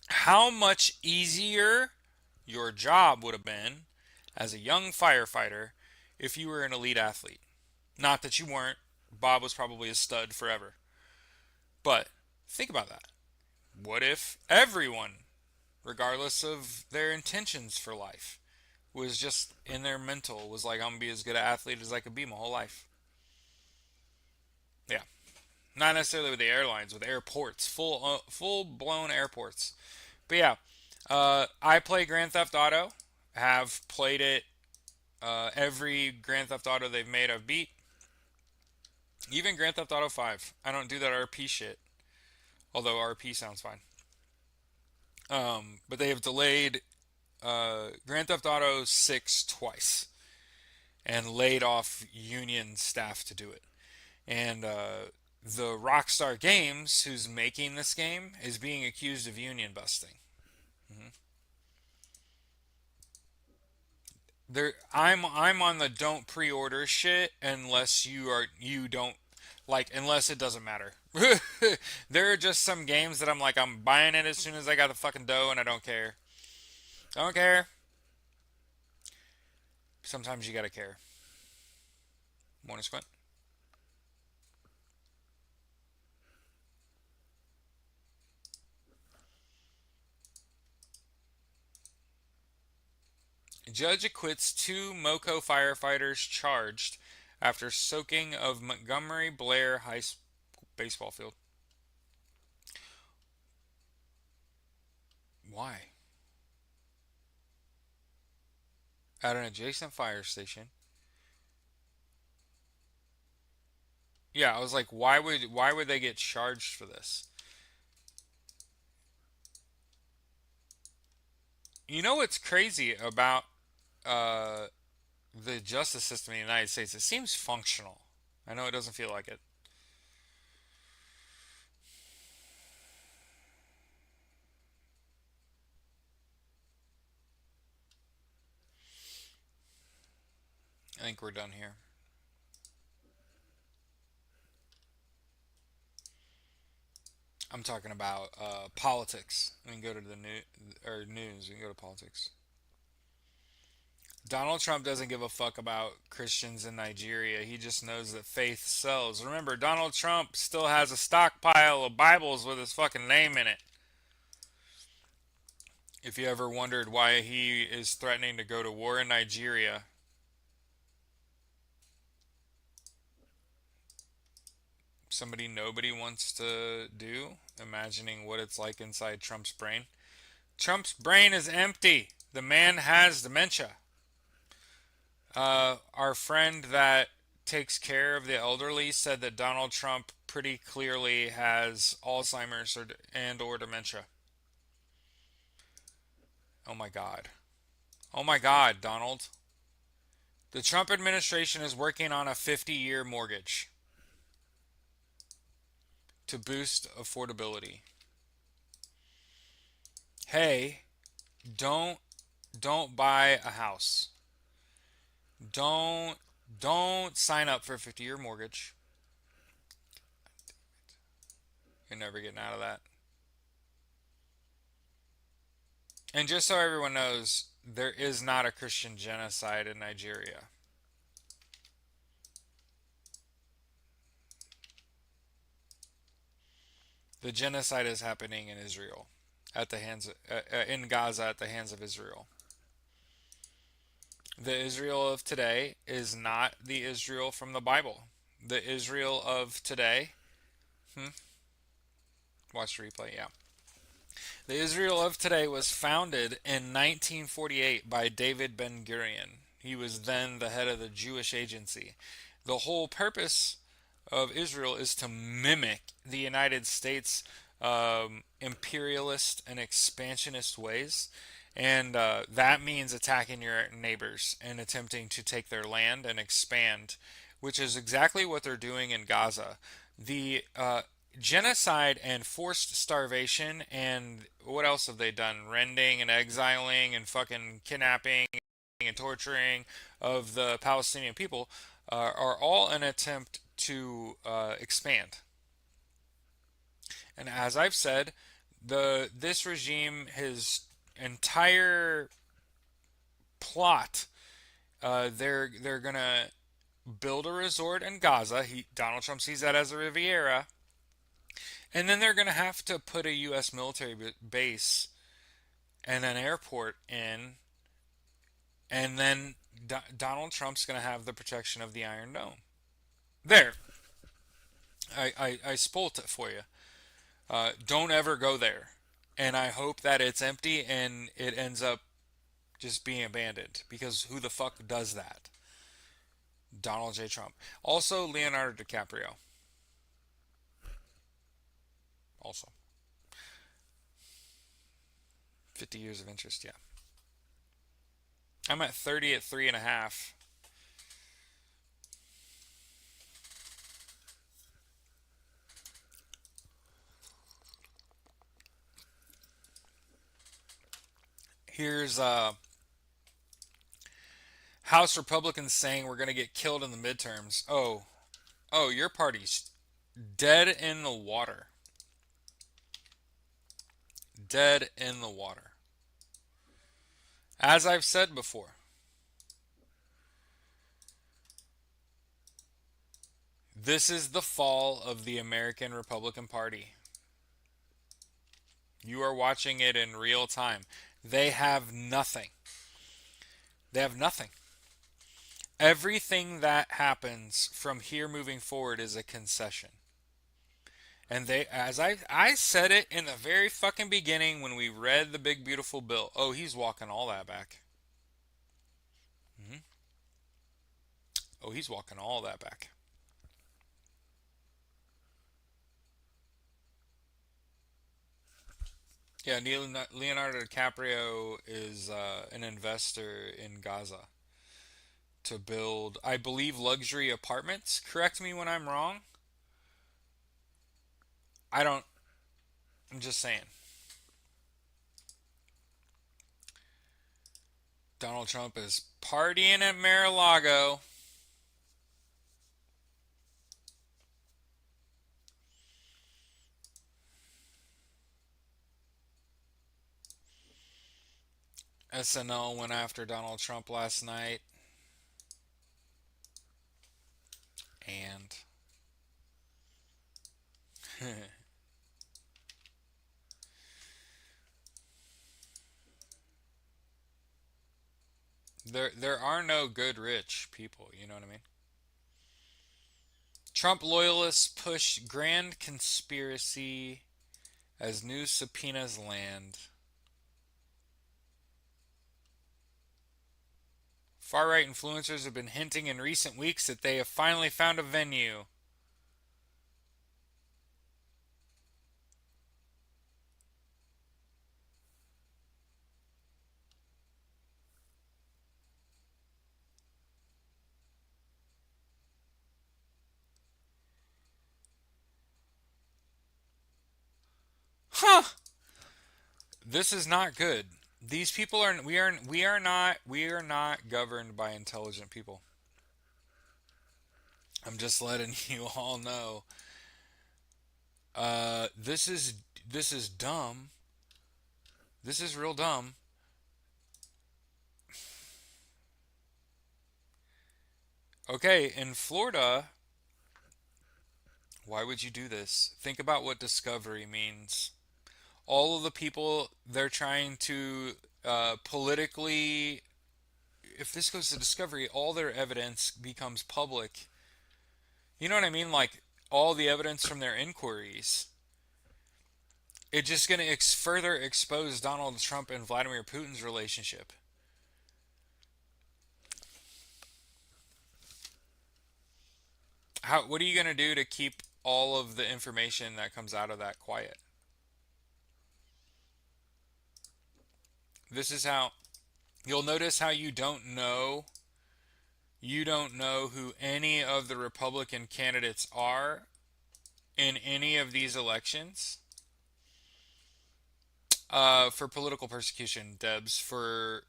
how much easier your job would have been as a young firefighter if you were an elite athlete. Not that you weren't. Bob was probably a stud forever. But think about that. What if everyone, regardless of their intentions for life, was just in their mental, was like, I'm gonna be as good an athlete as I could be my whole life? Yeah. Not necessarily with the airlines, with airports, full blown airports. But yeah, I play Grand Theft Auto. Have played it. Every Grand Theft Auto they've made, I've beat. Even Grand Theft Auto 5. I don't do that RP shit. Although RP sounds fine. But they have delayed Grand Theft Auto 6 twice and laid off union staff to do it. And the Rockstar Games, who's making this game, is being accused of union busting. Mm-hmm. I'm on the don't pre-order shit unless you don't like, unless it doesn't matter. There are just some games that I'm like, I'm buying it as soon as I got the fucking dough and I don't care. I don't care. Sometimes you gotta care. Morning Squint. Judge acquits two Moco firefighters charged after soaking of Montgomery Blair High baseball field. Why? At an adjacent fire station. Yeah, I was like, why would they get charged for this? You know what's crazy about uh, the justice system in the United States? It seems functional. I know it doesn't feel like it. I think we're done here. I'm talking about politics. We can go to the news. We can go to politics. Donald Trump doesn't give a fuck about Christians in Nigeria. He just knows that faith sells. Remember, Donald Trump still has a stockpile of Bibles with his fucking name in it. If you ever wondered why he is threatening to go to war in Nigeria, somebody nobody wants to do, imagining what it's like inside Trump's brain. Trump's brain is empty. The man has dementia. Our friend that takes care of the elderly said that Donald Trump pretty clearly has Alzheimer's or dementia. Oh my God. Oh my God, Donald. The Trump administration is working on a 50-year mortgage to boost affordability. Hey, don't don't buy a house. Don't don't sign up for a 50-year mortgage. You're never getting out of that. And just so everyone knows, there is not a Christian genocide in Nigeria. The genocide is happening in Israel, at the hands of, in Gaza at the hands of Israel. The Israel of today is not the Israel from the Bible. The Israel of today, hmm, watch the replay, yeah. The Israel of today was founded in 1948 by David Ben Gurion. He was then the head of the Jewish Agency. The whole purpose of Israel is to mimic the United States imperialist and expansionist ways. And that means attacking your neighbors and attempting to take their land and expand, which is exactly what they're doing in Gaza. The genocide and forced starvation, and what else have they done? Rending and exiling and fucking kidnapping and torturing of the Palestinian people are all an attempt to expand. And as I've said, this regime, his entire plot, they're gonna build a resort in Gaza. Donald Trump sees that as a Riviera, and then they're gonna have to put a U.S. military base and an airport in, and then Donald Trump's gonna have the protection of the Iron Dome. There, I spoilt it for you. Don't ever go there, and I hope that it's empty and it ends up just being abandoned because who the fuck does that? Donald J. Trump. Also, Leonardo DiCaprio. Also, 50 years of interest. Yeah, I'm at 30 at 3.5. Here's House Republicans saying we're going to get killed in the midterms. Oh, your party's dead in the water. Dead in the water. As I've said before, this is the fall of the American Republican Party. You are watching it in real time. They have nothing. They have nothing. Everything that happens from here moving forward is a concession. And as I said it in the very fucking beginning when we read the big beautiful bill. Oh, he's walking all that back. Hmm. Oh, he's walking all that back. Yeah, Leonardo DiCaprio is an investor in Gaza to build, I believe, luxury apartments. Correct me when I'm wrong. I don't. I'm just saying. Donald Trump is partying at Mar-a-Lago. SNL went after Donald Trump last night, and there are no good rich people. You know what I mean? Trump loyalists push grand conspiracy as new subpoenas land. Far right influencers have been hinting in recent weeks that they have finally found a venue. Huh! This is not good. These people are we are not governed by intelligent people. I'm just letting you all know. This is dumb. This is real dumb. Okay, in Florida, why would you do this? Think about what discovery means. All of the people they're trying to politically, if this goes to discovery, all their evidence becomes public. You know what I mean? Like all the evidence from their inquiries. It's just going to further expose Donald Trump and Vladimir Putin's relationship. What are you going to do to keep all of the information that comes out of that quiet? This is how you'll notice how you don't know who any of the Republican candidates are in any of these elections for political persecution, Debs, for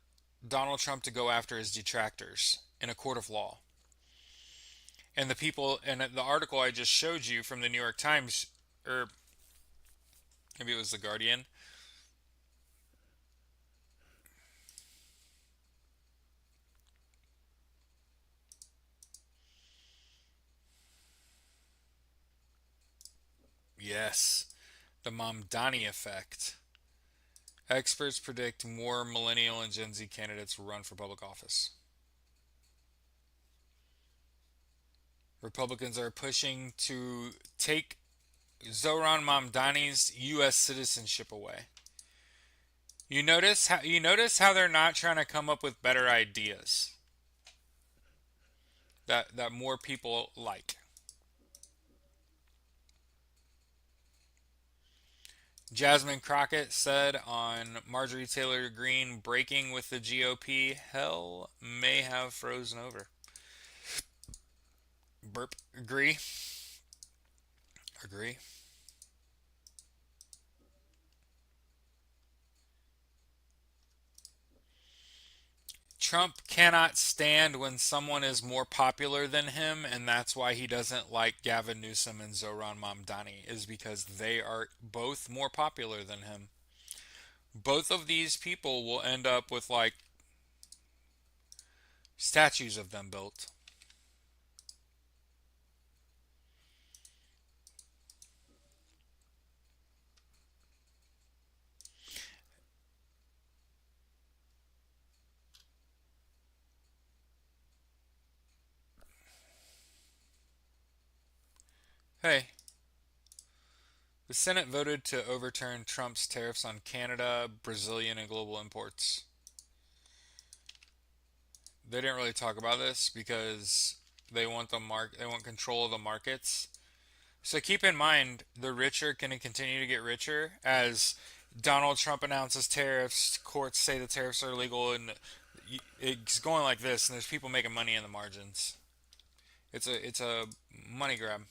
Donald Trump to go after his detractors. in a court of law. And the people, and the article I just showed you from the New York Times, or maybe it was the Guardian. Yes, the Mamdani effect. Experts predict more millennial and Gen Z candidates will run for public office. Republicans are pushing to take Zohran Mamdani's U.S. citizenship away. You notice how they're not trying to come up with better ideas that more people like. Jasmine Crockett said on Marjorie Taylor Greene breaking with the GOP, hell may have frozen over. Burp. Agree. Agree. Trump cannot stand when someone is more popular than him, and that's why he doesn't like Gavin Newsom and Zohran Mamdani, is because they are both more popular than him. Both of these people will end up with like statues of them built. Hey, the Senate voted to overturn Trump's tariffs on Canada, Brazilian, and global imports. They didn't really talk about this because they want control of the markets. So keep in mind, the rich are going to continue to get richer as Donald Trump announces tariffs, courts say the tariffs are illegal, and it's going like this. And there's people making money in the margins. It's a money grab.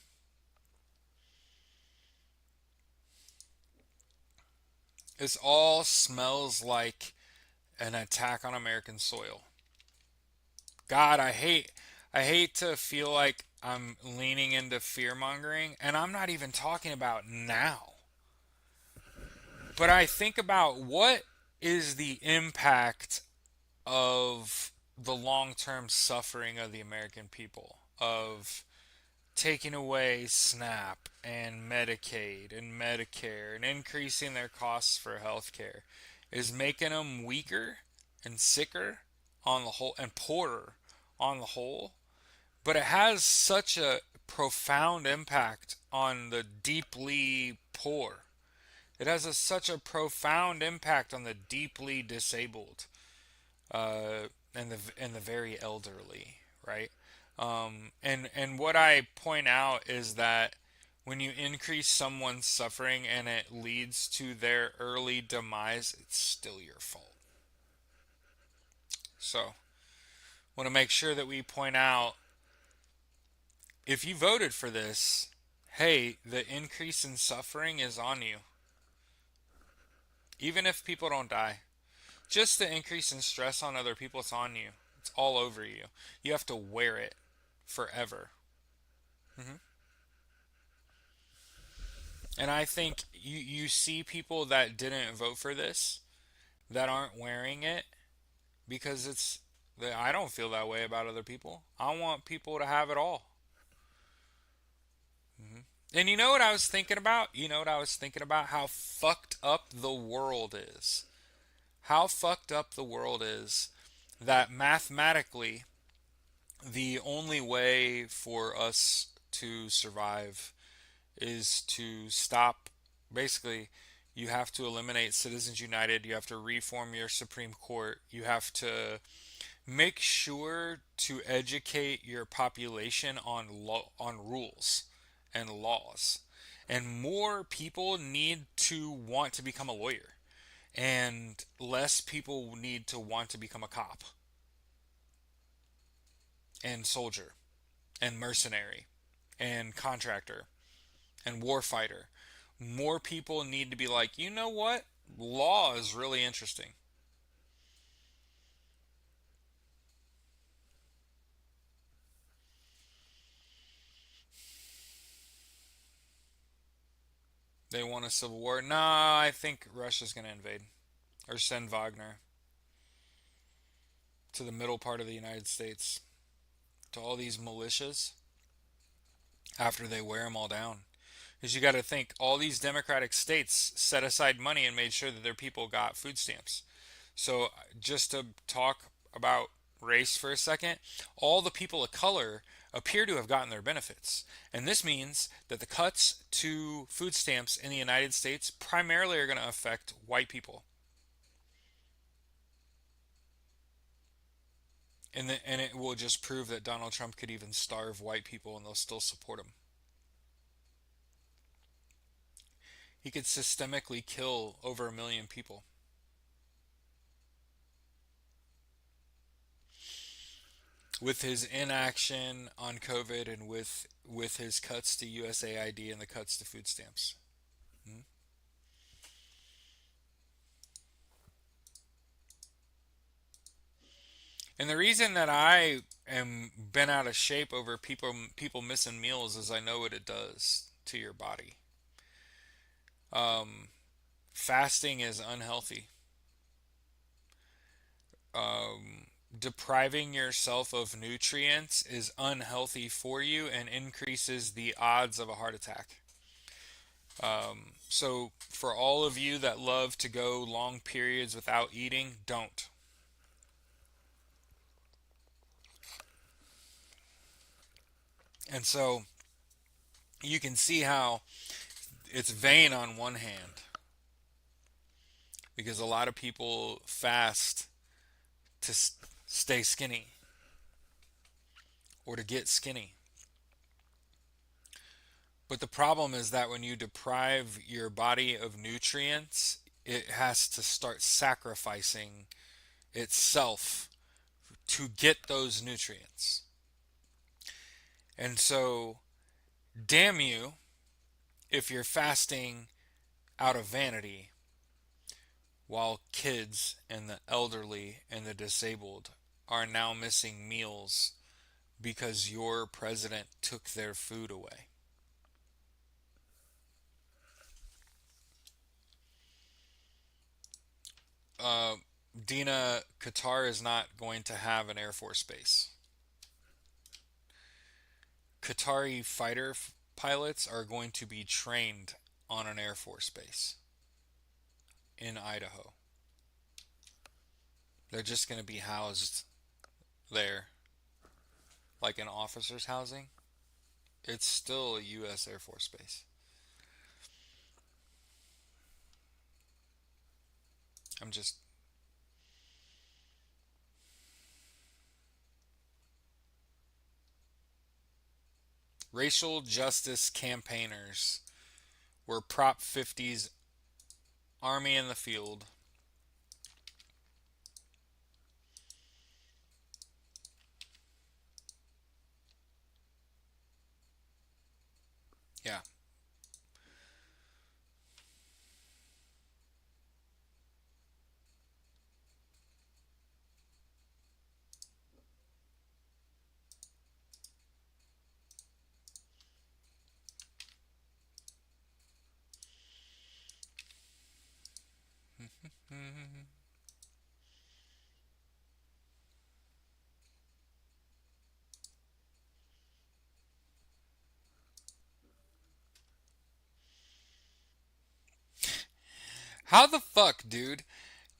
This all smells like an attack on American soil. God, I hate to feel like I'm leaning into fear mongering, and I'm not even talking about now. But I think about what is the impact of the long term suffering of the American people, of taking away SNAP and Medicaid and Medicare and increasing their costs for healthcare, is making them weaker and sicker on the whole and poorer on the whole. But it has such a profound impact on the deeply poor. It has such a profound impact on the deeply disabled, and the very elderly, right? And what I point out is that when you increase someone's suffering and it leads to their early demise, it's still your fault. So, want to make sure that we point out, if you voted for this, hey, the increase in suffering is on you, even if people don't die. Just the increase in stress on other people, it's on you. It's all over you. You have to wear it forever. Hmm. And I think you see people that didn't vote for this that aren't wearing it because I don't feel that way about other people. I want people to have it all. Hmm. And you know what I was thinking about? You know what I was thinking about? How fucked up the world is. How fucked up the world is that mathematically the only way for us to survive is to stop. Basically, you have to eliminate Citizens United, you have to reform your Supreme Court, you have to make sure to educate your population on rules and laws. And more people need to want to become a lawyer, and less people need to want to become a cop and soldier and mercenary and contractor and warfighter. More people need to be like, you know what? Law is really interesting. They want a civil war. Nah, I think Russia's going to invade or send Wagner to the middle part of the United States to all these militias after they wear them all down. Because you got to think, all these democratic states set aside money and made sure that their people got food stamps. So, just to talk about race for a second, all the people of color appear to have gotten their benefits. And this means that the cuts to food stamps in the United States primarily are going to affect white people. And it will just prove that Donald Trump could even starve white people and they'll still support him. He could systemically kill over 1 million people. With his inaction on COVID and with his cuts to USAID and the cuts to food stamps. Hmm? And the reason that I am bent out of shape over people missing meals is I know what it does to your body. Um, Fasting is unhealthy. Um, Depriving yourself of nutrients is unhealthy for you and increases the odds of a heart attack. So, for all of you that love to go long periods without eating, don't. And so, you can see how it's vain on one hand because a lot of people fast to stay skinny or to get skinny. But the problem is that when you deprive your body of nutrients, it has to start sacrificing itself to get those nutrients. And so, damn you if you're fasting out of vanity while kids and the elderly and the disabled are now missing meals because your president took their food away. Uh, Dina, Qatar is not going to have an Air Force base. Qatari pilots are going to be trained on an Air Force base in Idaho. They're just going to be housed there, like an officer's housing. It's still a U.S. Air Force base. I'm just. Racial justice campaigners were Prop 50's army in the field. Yeah. How the fuck, dude?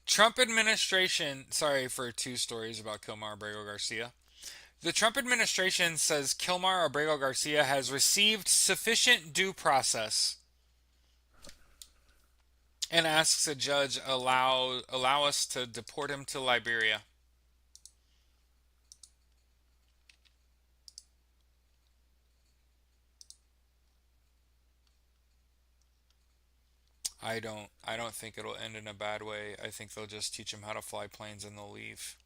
Trump administration. Sorry for two stories about Kilmar Abrego Garcia. The Trump administration says Kilmar Abrego Garcia has received sufficient due process and asks a judge allow us to deport him to Liberia. I don't think it'll end in a bad way. I think they'll just teach him how to fly planes and they'll leave.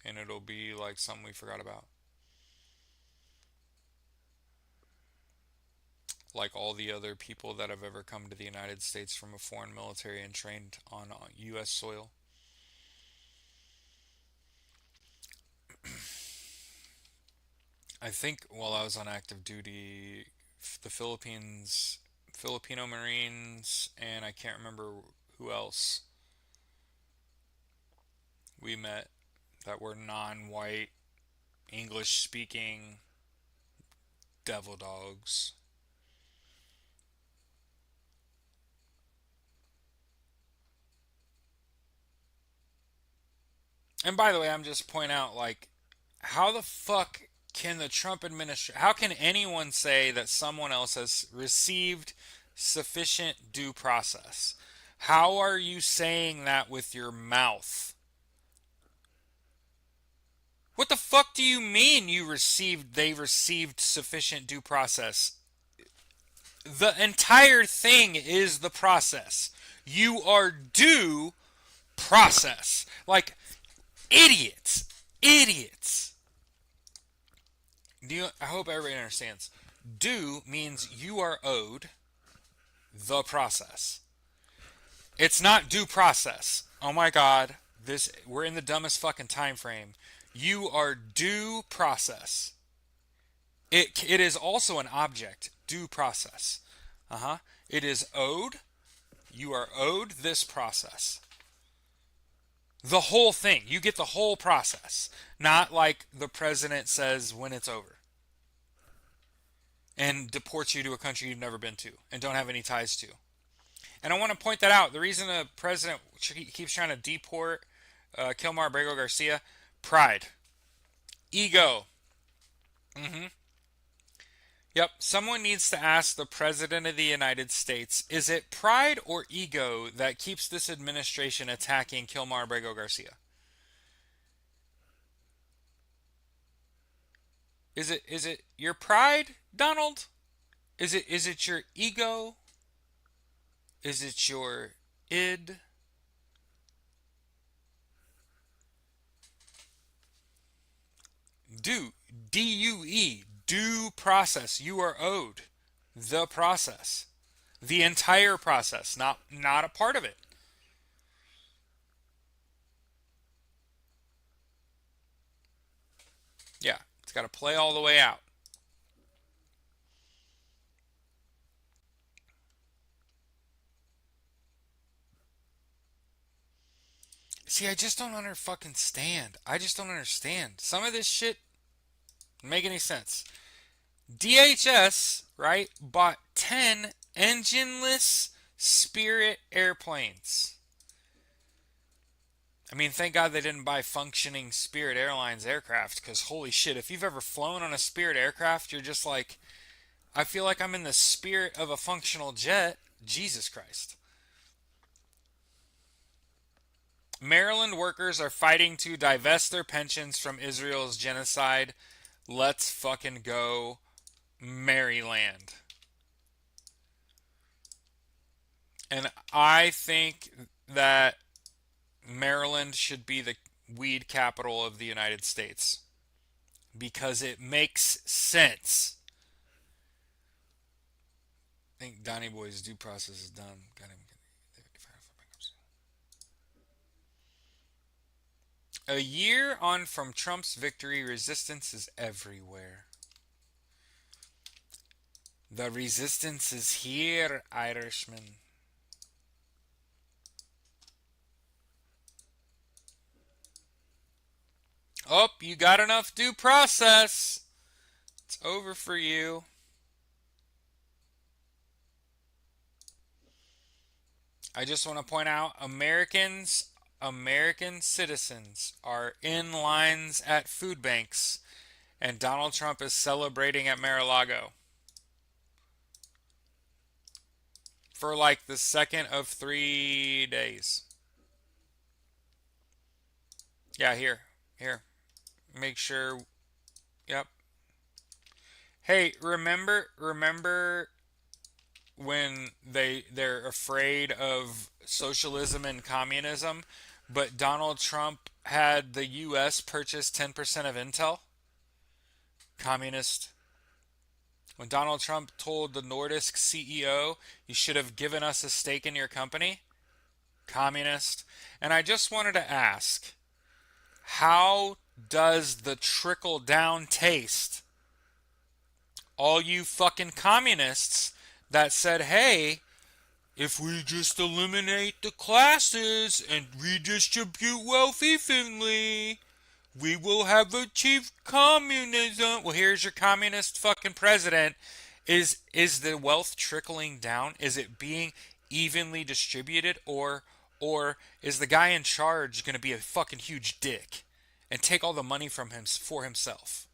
And it'll be like something we forgot about. Like all the other people that have ever come to the United States from a foreign military and trained on US soil. I think while I was on active duty, the Philippines Filipino Marines, and I can't remember who else we met that were non-white, English-speaking devil dogs. And by the way, I'm just pointing out, like, how the fuck can the Trump administration, how can anyone say that someone else has received sufficient due process? How are you saying that with your mouth? What the fuck do you mean they received sufficient due process? The entire thing is the process. You are due process. Like, idiots. Idiots. I hope everybody understands. Due means you are owed the process. It's not due process. Oh my god, we're in the dumbest fucking time frame. You are due process. It is also an object, due process. Uh-huh. It is owed. You are owed this process. The whole thing. You get the whole process. Not like the president says when it's over. And deports you to a country you've never been to and don't have any ties to. And I want to point that out. The reason the president keeps trying to deport Kilmar Abrego Garcia, pride. Ego. Mm-hmm. Yep. Someone needs to ask the President of the United States, is it pride or ego that keeps this administration attacking Kilmar Abrego Garcia? Is it your pride, Donald? Is it your ego? Is it your id? Due. D-U-E. Due process. You are owed the process. The entire process, not a part of it. Yeah, it's got to play all the way out. See, I just don't fucking stand. I just don't understand. Some of this shit doesn't make any sense. DHS, right, bought 10 engineless Spirit airplanes. I mean, thank God they didn't buy functioning Spirit Airlines aircraft, because holy shit, if you've ever flown on a Spirit aircraft, you're just like, I feel like I'm in the spirit of a functional jet. Jesus Christ. Maryland workers are fighting to divest their pensions from Israel's genocide. Let's fucking go, Maryland. And I think that Maryland should be the weed capital of the United States because it makes sense. I think Donnie Boy's due process is done. Got him. A year on from Trump's victory, resistance is everywhere. The resistance is here, Irishman. Oh, you got enough due process. It's over for you. I just want to point out American citizens are in lines at food banks, and Donald Trump is celebrating at Mar-a-Lago for like the second of 3 days. Yeah, here. Make sure. Yep. Hey, remember when they're afraid of socialism and communism, but Donald Trump had the US purchase 10% of Intel? Communist. When Donald Trump told the Nordisk CEO, you should have given us a stake in your company? Communist. And I just wanted to ask, how does the trickle down taste? All you fucking communists that said, hey, if we just eliminate the classes and redistribute wealth evenly, we will have achieved communism. Well, here's your communist fucking president. Is the wealth trickling down? Is it being evenly distributed, or is the guy in charge going to be a fucking huge dick and take all the money from him for himself?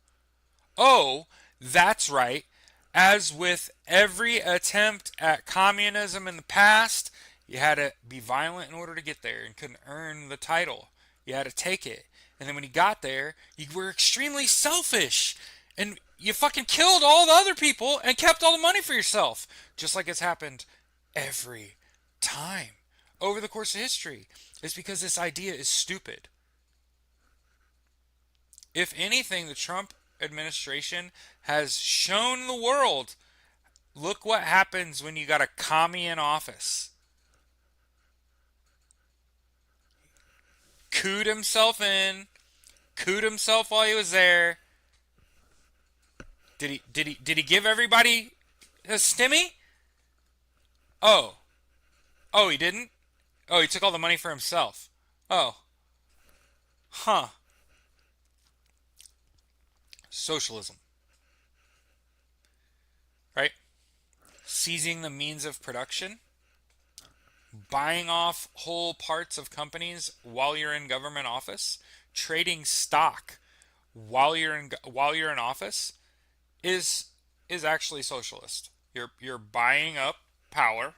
Oh, that's right. As with every attempt at communism in the past, you had to be violent in order to get there and couldn't earn the title. You had to take it. And then when you got there, you were extremely selfish. And you fucking killed all the other people and kept all the money for yourself. Just like it's happened every time over the course of history. It's because this idea is stupid. If anything, the Trump administration has shown the world, look what happens when you got a commie in office. Cooed himself in, cooed himself while he was there. Did he give everybody a stimmy? Oh. Oh, he didn't? Oh, he took all the money for himself. Oh. Huh. Socialism. Right? Seizing the means of production, buying off whole parts of companies while you're in government office, trading stock while you're in office is actually socialist. You're buying up power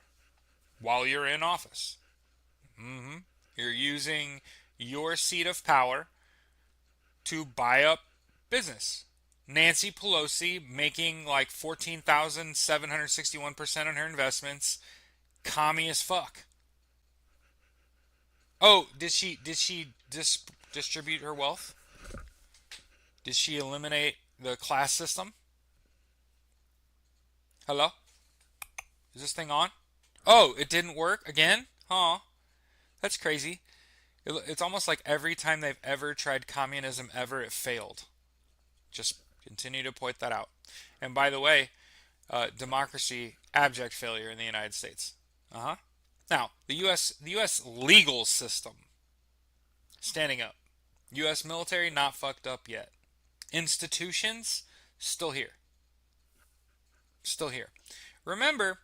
while you're in office. Mm-hmm. You're using your seat of power to buy up business. Nancy Pelosi making like 14,761% on her investments. Commie as fuck. Oh, did she distribute her wealth? Did she eliminate the class system? Hello? Is this thing on? Oh, it didn't work again? Huh. That's crazy. It's almost like every time they've ever tried communism ever, it failed. Just continue to point that out. And by the way, democracy, abject failure in the United States. Uh huh. Now, the U.S. legal system, standing up. U.S. military, not fucked up yet. Institutions, still here. Still here. Remember,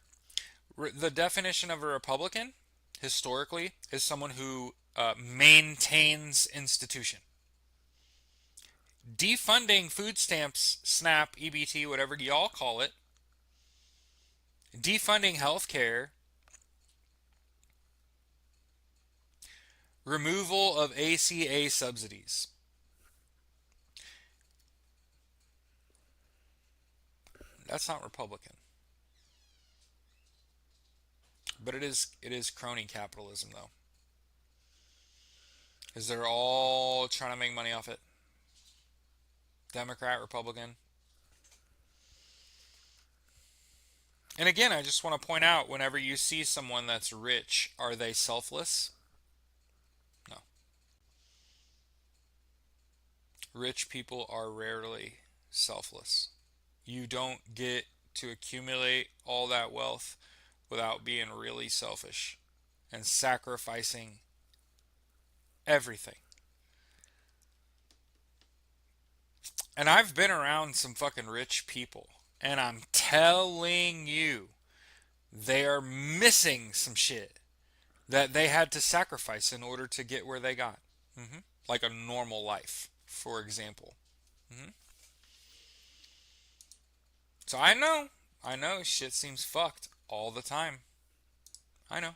the definition of a Republican, historically, is someone who maintains institution. Defunding food stamps, SNAP, EBT, whatever y'all call it, defunding healthcare, removal of ACA subsidies. That's not Republican. But it is crony capitalism though. Because they're all trying to make money off it. Democrat, Republican. And again, I just want to point out whenever you see someone that's rich, are they selfless? No. Rich people are rarely selfless. You don't get to accumulate all that wealth without being really selfish and sacrificing everything. And I've been around some fucking rich people, and I'm telling you, they are missing some shit that they had to sacrifice in order to get where they got. Like a normal life, for example. hmm So I know, shit seems fucked all the time. I know.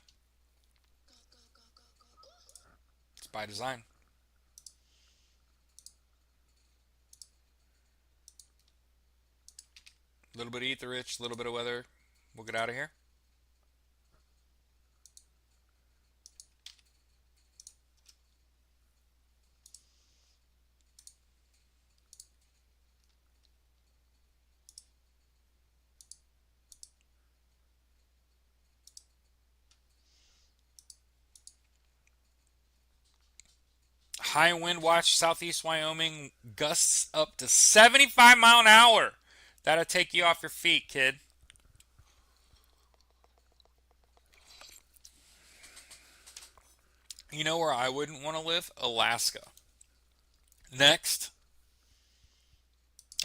It's by design. A little bit of eat the rich, a little bit of weather. We'll get out of here. High wind watch, southeast Wyoming, gusts up to 75 mile an hour. That'll take you off your feet, kid. You know where I wouldn't want to live? Alaska. Next.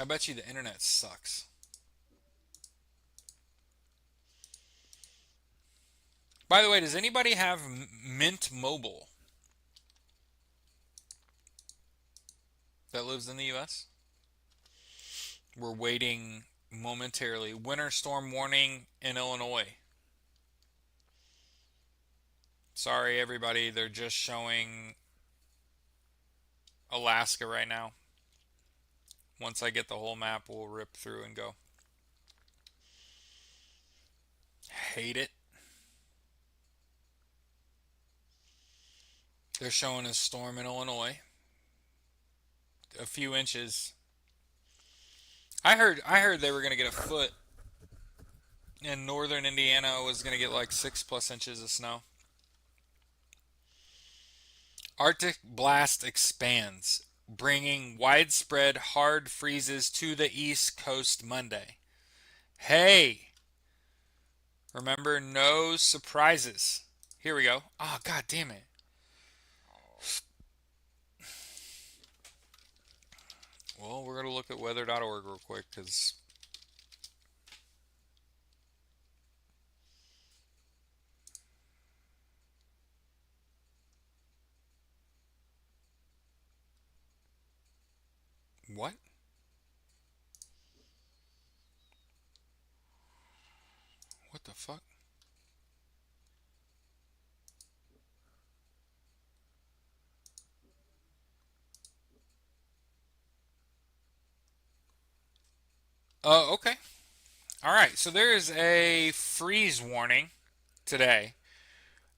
I bet you the internet sucks. By the way, does anybody have Mint Mobile that lives in the US? We're waiting momentarily. Winter storm warning in Illinois. Sorry, everybody. They're just showing Alaska right now. Once I get the whole map, we'll rip through and go. Hate it. They're showing a storm in Illinois. A few inches. I heard they were gonna get a foot, and northern Indiana was gonna get like 6+ inches of snow. Arctic blast expands, bringing widespread hard freezes to the East Coast Monday. Hey, remember, no surprises. Here we go. Oh, god damn it. Well, we're going to look at weather.org real quick because. What? What the fuck? Oh, okay. All right. So there is a freeze warning today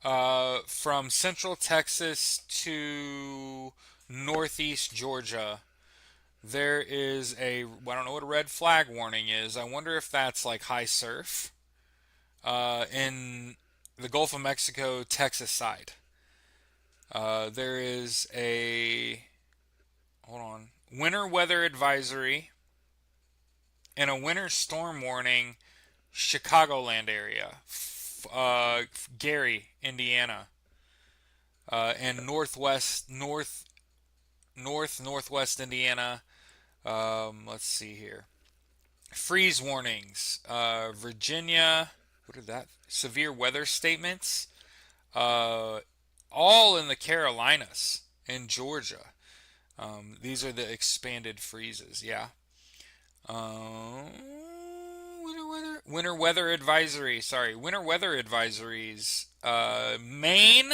from central Texas to northeast Georgia. There is a, I don't know what a red flag warning is. I wonder if that's like high surf in the Gulf of Mexico, Texas side. There is a, hold on, winter weather advisory and a winter storm warning, Chicagoland area, Gary, Indiana, and northwest Indiana. Let's see here. Freeze warnings, Virginia. What are that? Severe weather statements. Uh, all in the Carolinas and Georgia. These are the expanded freezes. Yeah. Winter weather advisory. Sorry, winter weather advisories. Maine,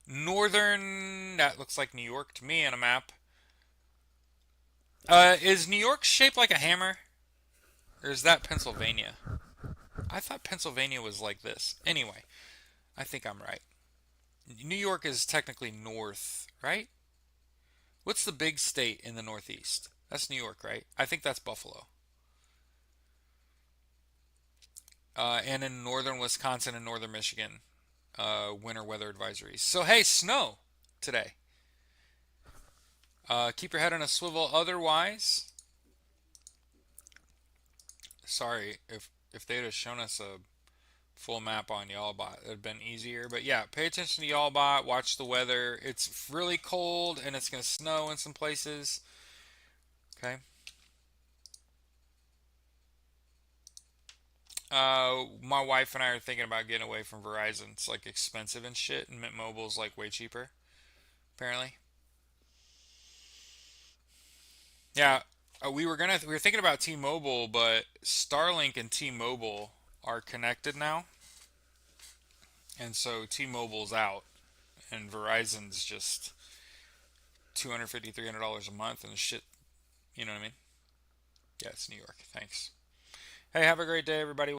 northern. That looks like New York to me on a map. Is New York shaped like a hammer, or is that Pennsylvania? I thought Pennsylvania was like this. Anyway, I think I'm right. New York is technically north, right? What's the big state in the Northeast? That's New York, right? I think that's Buffalo. And in northern Wisconsin and northern Michigan, winter weather advisories. So, hey, snow today. Keep your head on a swivel. Otherwise, sorry, if they'd have shown us a full map on Y'allbot, it'd been easier. But yeah, pay attention to Y'allbot. Watch the weather. It's really cold and it's gonna snow in some places. Okay. My wife and I are thinking about getting away from Verizon. It's like expensive and shit, and Mint Mobile's like way cheaper, apparently. Yeah, we were thinking about T-Mobile, but Starlink and T-Mobile are connected now, and so T-Mobile's out, and Verizon's just 250 $300 a month and shit. You know what I mean? Yeah, it's New York. Thanks. Hey, have a great day, everybody.